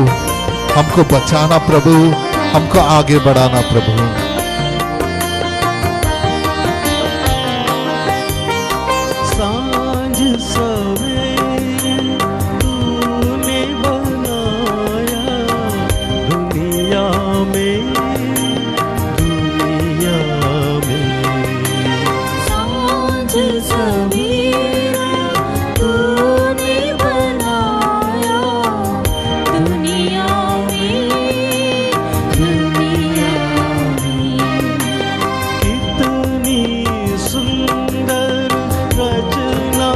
हमको बचाना प्रभु, हमको आगे बढ़ाना प्रभु। सांझ सवेरे तूने बनाया दुनिया में, दुनिया में। सांझ सवेरा तूने बनाया दुनिया में, दुनिया में। कितनी सुंदर रचना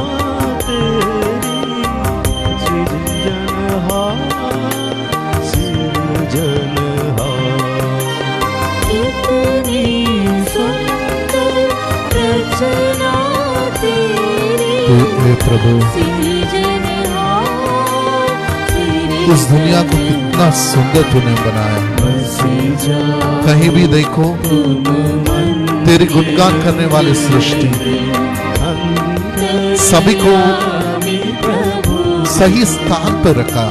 तेरी, सृजनहार, सृजनहार। कितनी सुंदर रचना तेरी, हे प्रभु, सृजनहार, इस दुनिया को कितना सुंदर तूने बनाया। बसी जा कहीं भी देखो तेरी गुणगान करने वाली सृष्टि, सभी को सही स्थान पर रखा।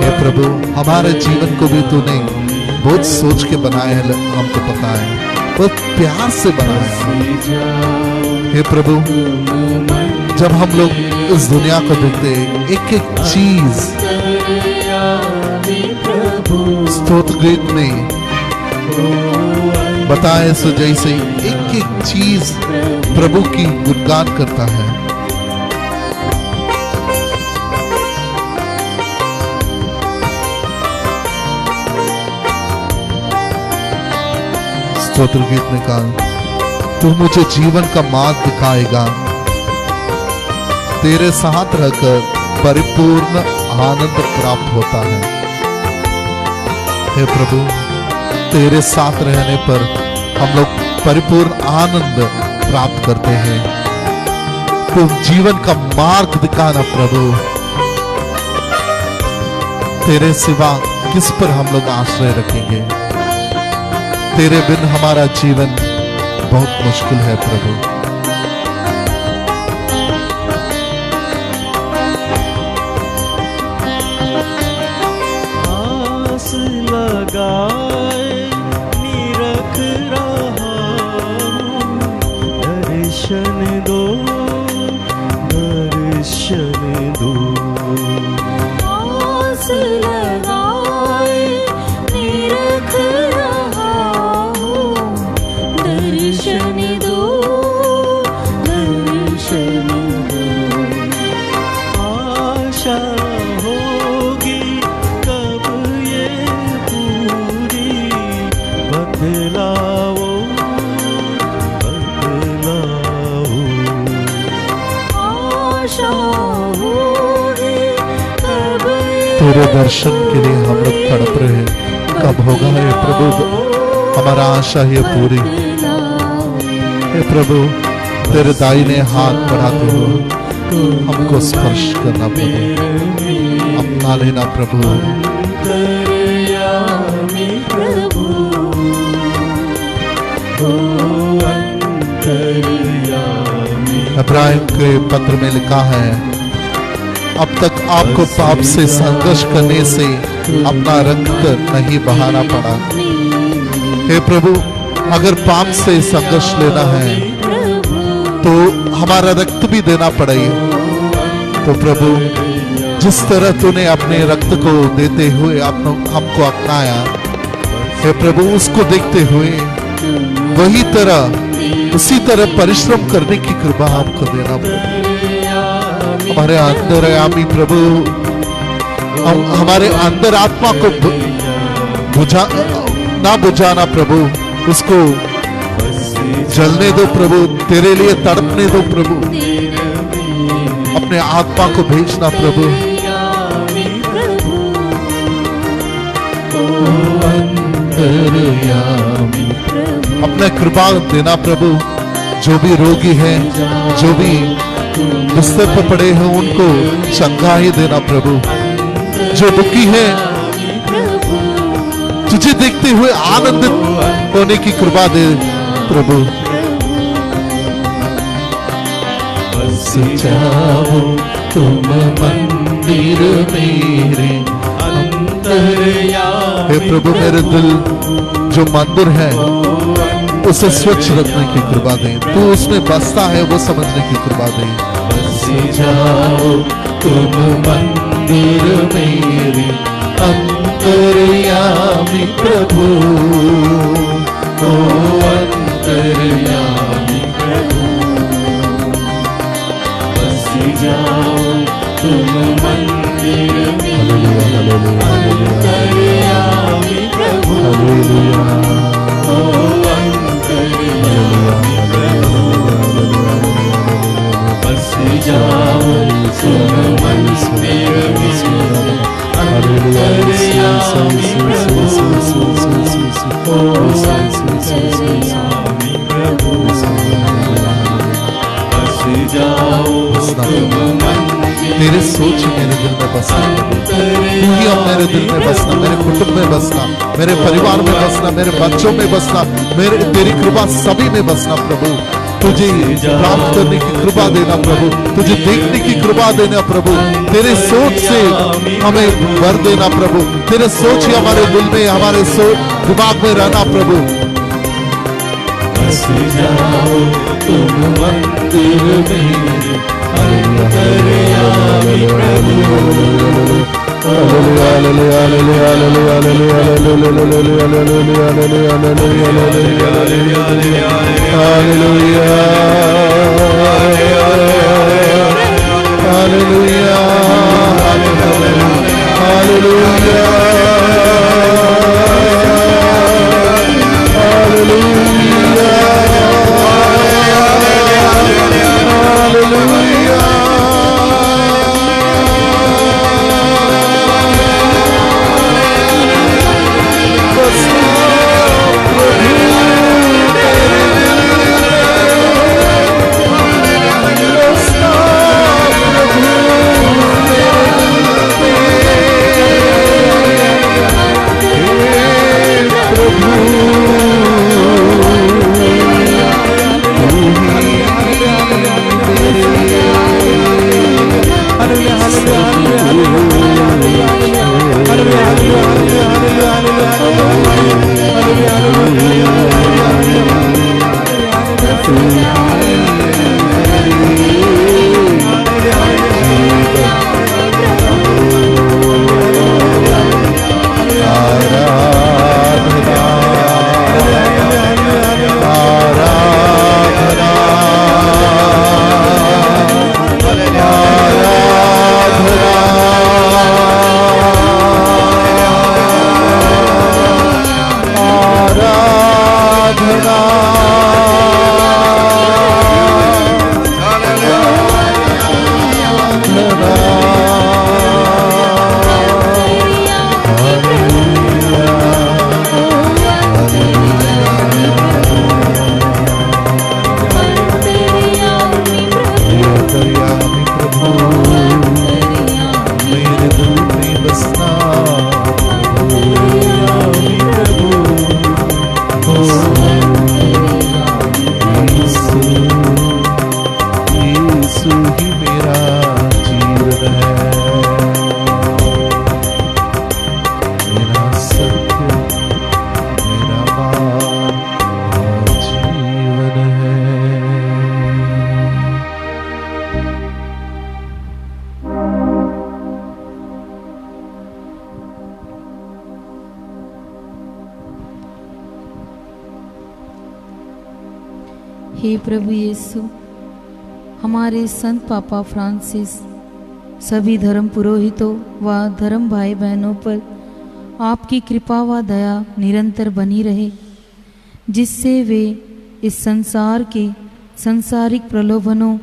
हे प्रभु, हमारे जीवन को भी तूने बहुत सोच के बनाया है, हमको पता है, बहुत प्यार से बनाया। हे प्रभु, जब हम लोग इस दुनिया को देखते एक एक चीज स्तोत्र गीत में बताए सो जैसे एक एक चीज प्रभु की गुणगान करता है। स्तोत्र गीत में कहा, तू मुझे जीवन का मार्ग दिखाएगा, तेरे साथ रहकर परिपूर्ण आनंद प्राप्त होता है। हे प्रभु, तेरे साथ रहने पर हम लोग परिपूर्ण आनंद प्राप्त करते हैं। तुम जीवन का मार्ग दिखाना प्रभु। तेरे सिवा किस पर हम लोग आश्रय रखेंगे? तेरे बिन हमारा जीवन बहुत मुश्किल है प्रभु। आस लगाए निरख रहा हूँ, दर्शन दो, दर्शन दो। आस लगाए निरख रहा हूँ, दर्शन दो, दर्शन दो। आशा होगी कब ये पूरी, बतलाओ, बतलाओ। आशा होगी कब तेरे दर्शन के लिए हम लोग तड़प रहे हैं, कब होगा ये प्रभु हमारा आशा ये पूरी। हे प्रभु, तेरे दाहिने हाथ बढ़ाते हो, हमको स्पर्श करना प्रभु, अपना लेना प्रभु। अंतर्यामी प्रभु, ओ अंतर्यामी। इब्राहिम के पत्र में लिखा है, अब तक आपको पाप से संघर्ष करने से अपना रक्त नहीं बहाना पड़ा। हे प्रभु, अगर पाप से संघर्ष लेना है तो हमारा रक्त भी देना पड़ेगा। तो प्रभु, जिस तरह तूने अपने रक्त को देते हुए हमको अपनाया, हे प्रभु, उसको देखते हुए वही तरह उसी तरह परिश्रम करने की कृपा हमको देना पड़ेगा। हमारे अंतर्यामी प्रभु, हमारे अंदर आत्मा को ना बुझाना प्रभु, उसको जलने दो प्रभु, तेरे लिए तड़पने दो प्रभु, अपने आत्मा को भेजना प्रभु। अपना कृपा देना प्रभु, जो भी रोगी हैं, जो भी बिस्तर पर पड़े हैं, उनको चंगाई देना प्रभु। जो दुखी है, तुझे देखते हुए आनंदित होने की कृपा दे प्रभु। बस जाओ तुम मंदिर मेरे अंतर्यामी हे प्रभु, मेरे दिल जो मंदिर है उसे स्वच्छ रखने की कृपा दे। तू उसमें बसता है वो समझने की कृपा दे। बस जाओ तुम मंदिर मेरे अंतर्यामी प्रभु, ओ अंतर्यामी प्रभु। बस जाओ तुम मंदिर मेरे अंतर्यामी प्रभु, ओ अंतर्यामी प्रभु। बस जाओ तुम मंदिर मेरे अंतर्यामी प्रभु, ओ अंतर्यामी प्रभु। बस जाओ तुम तेरे सोच मेरे दिल में बसना, तू ही अब मेरे दिल में बसना, मेरे कुटुंब में बसना, मेरे परिवार में बसना, मेरे बच्चों में बसना, मेरे तेरी कृपा सभी में बसना प्रभु। तुझे प्राप्त करने की कृपा देना प्रभु, तुझे देखने की कृपा देना प्रभु। तेरे सोच से हमें भर देना प्रभु, तेरे सोच ही हमारे दिल में, हमारे दिमाग में रहना प्रभु। बस जाओ तुम मंदिर मेरे अंतर्यामी प्रभु, हे प्रभु यीशु, हमारे संत पापा फ्रांसिस सभी धर्म पुरोहितों व धर्म भाई बहनों पर आपकी कृपा व दया निरंतर बनी रहे, जिससे वे इस संसार के सांसारिक प्रलोभनों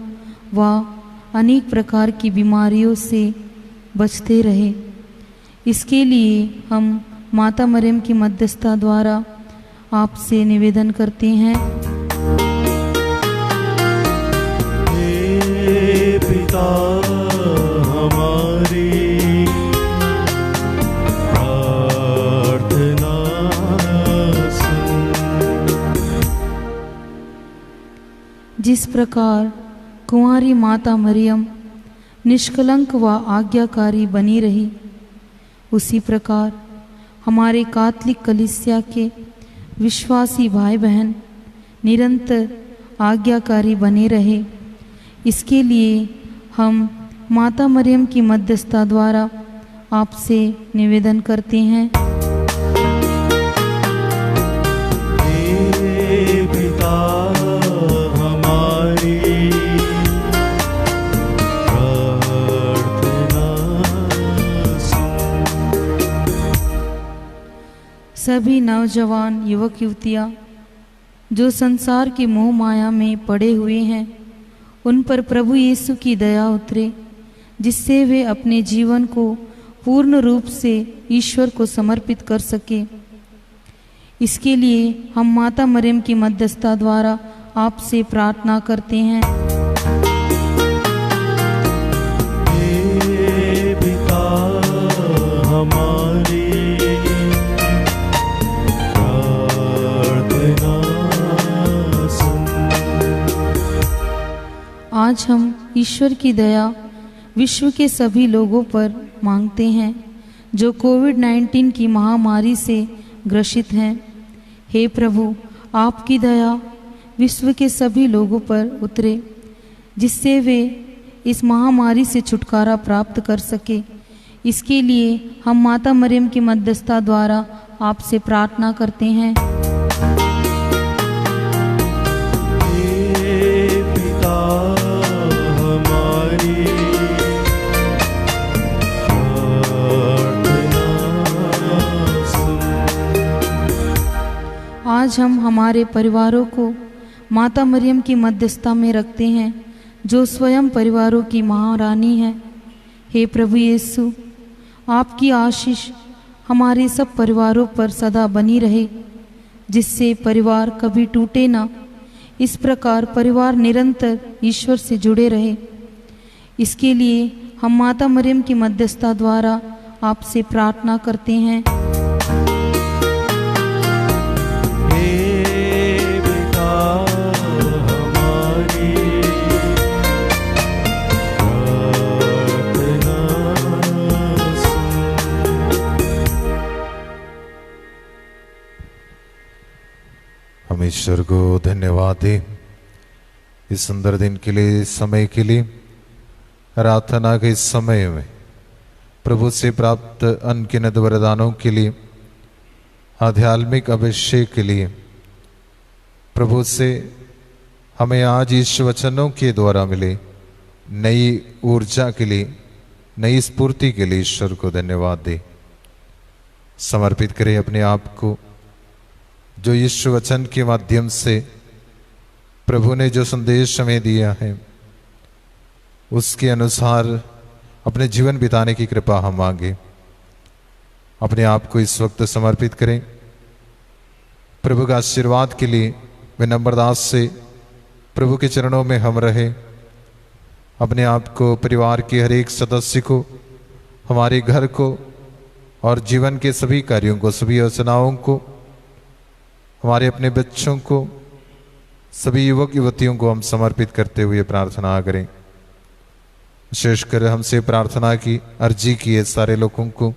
व अनेक प्रकार की बीमारियों से बचते रहे। इसके लिए हम माता मरियम की मध्यस्थता द्वारा आपसे निवेदन करते हैं। पिता हमारी प्रार्थना सुन। जिस प्रकार कुंवारी माता मरियम निष्कलंक व आज्ञाकारी बनी रही, उसी प्रकार हमारे कैथोलिक कलीसिया के विश्वासी भाई बहन निरंतर आज्ञाकारी बने रहे, इसके लिए हम माता मरियम की मध्यस्थता द्वारा आपसे निवेदन करते हैं। हे पिता हमारी प्रार्थना सुन। सभी नौजवान युवक युवतियाँ जो संसार की मोह माया में पड़े हुए हैं, उन पर प्रभु यीशु की दया उतरे, जिससे वे अपने जीवन को पूर्ण रूप से ईश्वर को समर्पित कर सके। इसके लिए हम माता मरियम की मध्यस्थता द्वारा आपसे प्रार्थना करते हैं। हे पिता हमारी प्रार्थना सुन। आज हम ईश्वर की दया विश्व के सभी लोगों पर मांगते हैं जो कोविड-19 की महामारी से ग्रसित हैं। हे प्रभु, आपकी दया विश्व के सभी लोगों पर उतरे, जिससे वे इस महामारी से छुटकारा प्राप्त कर सके। इसके लिए हम माता मरियम की मध्यस्थता द्वारा आपसे प्रार्थना करते हैं। हे पिता हमारी प्रार्थना सुन। आज हम हमारे परिवारों को माता मरियम की मध्यस्थता में रखते हैं, जो स्वयं परिवारों की महारानी है। हे प्रभु यीशु, आपकी आशीष हमारे सब परिवारों पर सदा बनी रहे, जिससे परिवार कभी टूटे ना। इस प्रकार परिवार निरंतर ईश्वर से जुड़े रहे। इसके लिए हम माता मरियम की मध्यस्थता द्वारा आपसे प्रार्थना करते हैं। हे पिता हमारी प्रार्थना सुन। हम ईश्वर को धन्यवाद दें इस सुंदर दिन के लिए, इस समय के लिए। प्रार्थना के इस समय में प्रभु से प्राप्त अनगिनत वरदानों के लिए, आध्यात्मिक अभिषेक के लिए, प्रभु से हमें आज इस वचनों के द्वारा मिले नई ऊर्जा के लिए, नई स्फूर्ति के लिए ईश्वर को धन्यवाद दे। समर्पित करें अपने आप को, जो यीशु वचन के माध्यम से प्रभु ने जो संदेश हमें दिया है, उसके अनुसार अपने जीवन बिताने की कृपा हम मांगे। अपने आप को इस वक्त समर्पित करें। प्रभु का आशीर्वाद के लिए विनम्रता से प्रभु के चरणों में हम रहे। अपने आप को, परिवार के हर एक सदस्य को, हमारे घर को और जीवन के सभी कार्यों को, सभी योजनाओं को, हमारे अपने बच्चों को, सभी युवक युवतियों को हम समर्पित करते हुए प्रार्थना करें। विशेषकर हमसे प्रार्थना की अर्जी की है सारे लोगों को,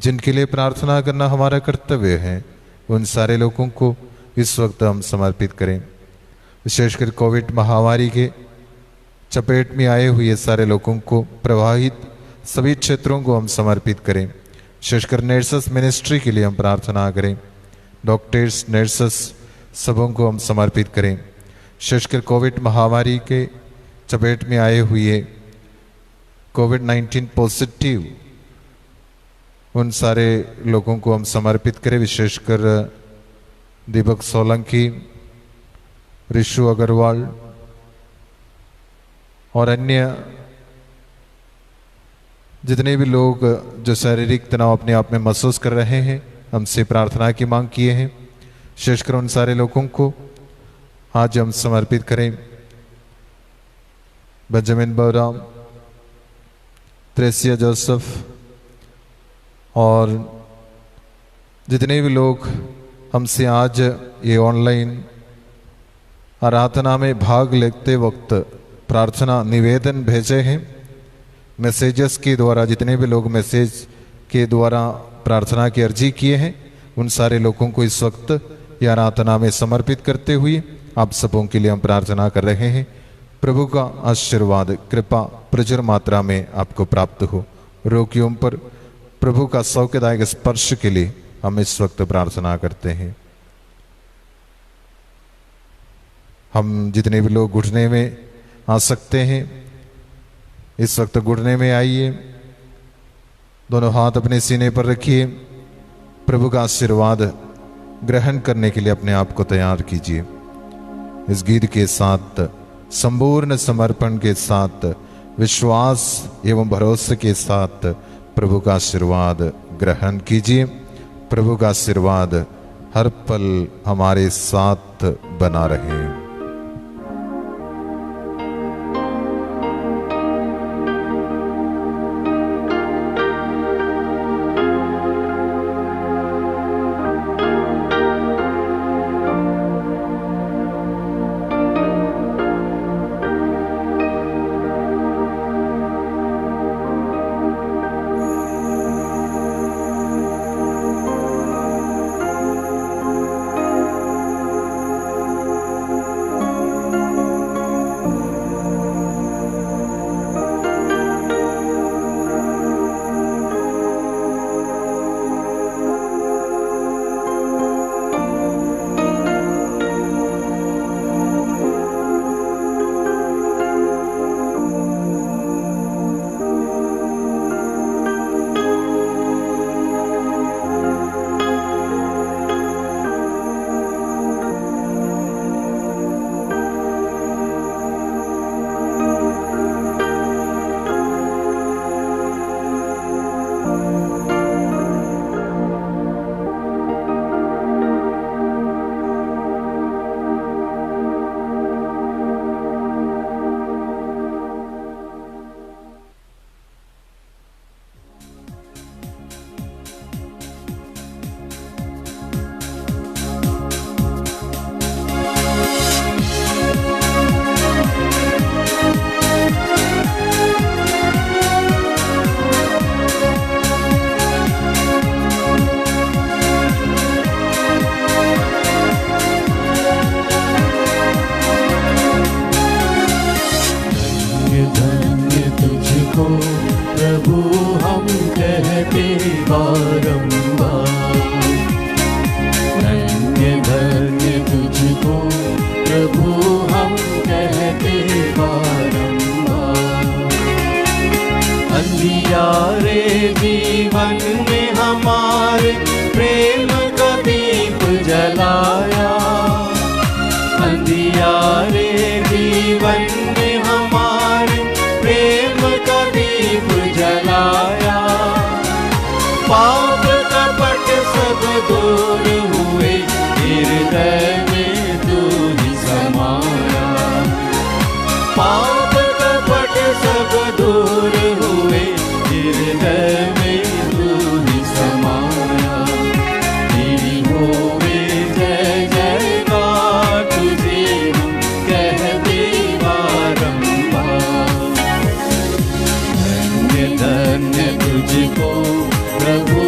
जिनके लिए प्रार्थना करना हमारा कर्तव्य है, उन सारे लोगों को इस वक्त हम समर्पित करें। विशेषकर कोविड महामारी के चपेट में आए हुए सारे लोगों को, प्रभावित सभी क्षेत्रों को हम समर्पित करें। विशेषकर नर्सेस मिनिस्ट्री के लिए हम प्रार्थना करें। डॉक्टर्स, नर्सेस सबों को हम समर्पित करें। विशेषकर कोविड महामारी के चपेट में आए हुए कोविड-19 पॉजिटिव उन सारे लोगों को हम समर्पित करें। विशेषकर दीपक सोलंकी, ऋषु अग्रवाल और अन्य जितने भी लोग जो शारीरिक तनाव अपने आप में महसूस कर रहे हैं, हमसे प्रार्थना की मांग किए हैं। विशेषकर उन सारे लोगों को आज हम समर्पित करें। बेंजामिन बराम, त्रेसिया जोसेफ और जितने भी लोग हमसे आज ये ऑनलाइन आराधना में भाग लेते वक्त प्रार्थना निवेदन भेजे हैं, मैसेजेस के द्वारा जितने भी लोग मैसेज के द्वारा प्रार्थना की अर्जी किए हैं, उन सारे लोगों को इस वक्त ये आराधना में समर्पित करते हुए आप सबों के लिए हम प्रार्थना कर रहे हैं। प्रभु का आशीर्वाद कृपा प्रचुर मात्रा में आपको प्राप्त हो। रोगियों पर प्रभु का सौख्यदायक स्पर्श के लिए हम इस वक्त प्रार्थना करते हैं। हम जितने भी लोग घुटने में आ सकते हैं इस वक्त घुटने में आइए, दोनों हाथ अपने सीने पर रखिए, प्रभु का आशीर्वाद ग्रहण करने के लिए अपने आप को तैयार कीजिए। इस गीत के साथ संपूर्ण समर्पण के साथ विश्वास एवं भरोसे के साथ प्रभु का आशीर्वाद ग्रहण कीजिए। प्रभु का आशीर्वाद हर पल हमारे साथ बना रहे। तुझको प्रभु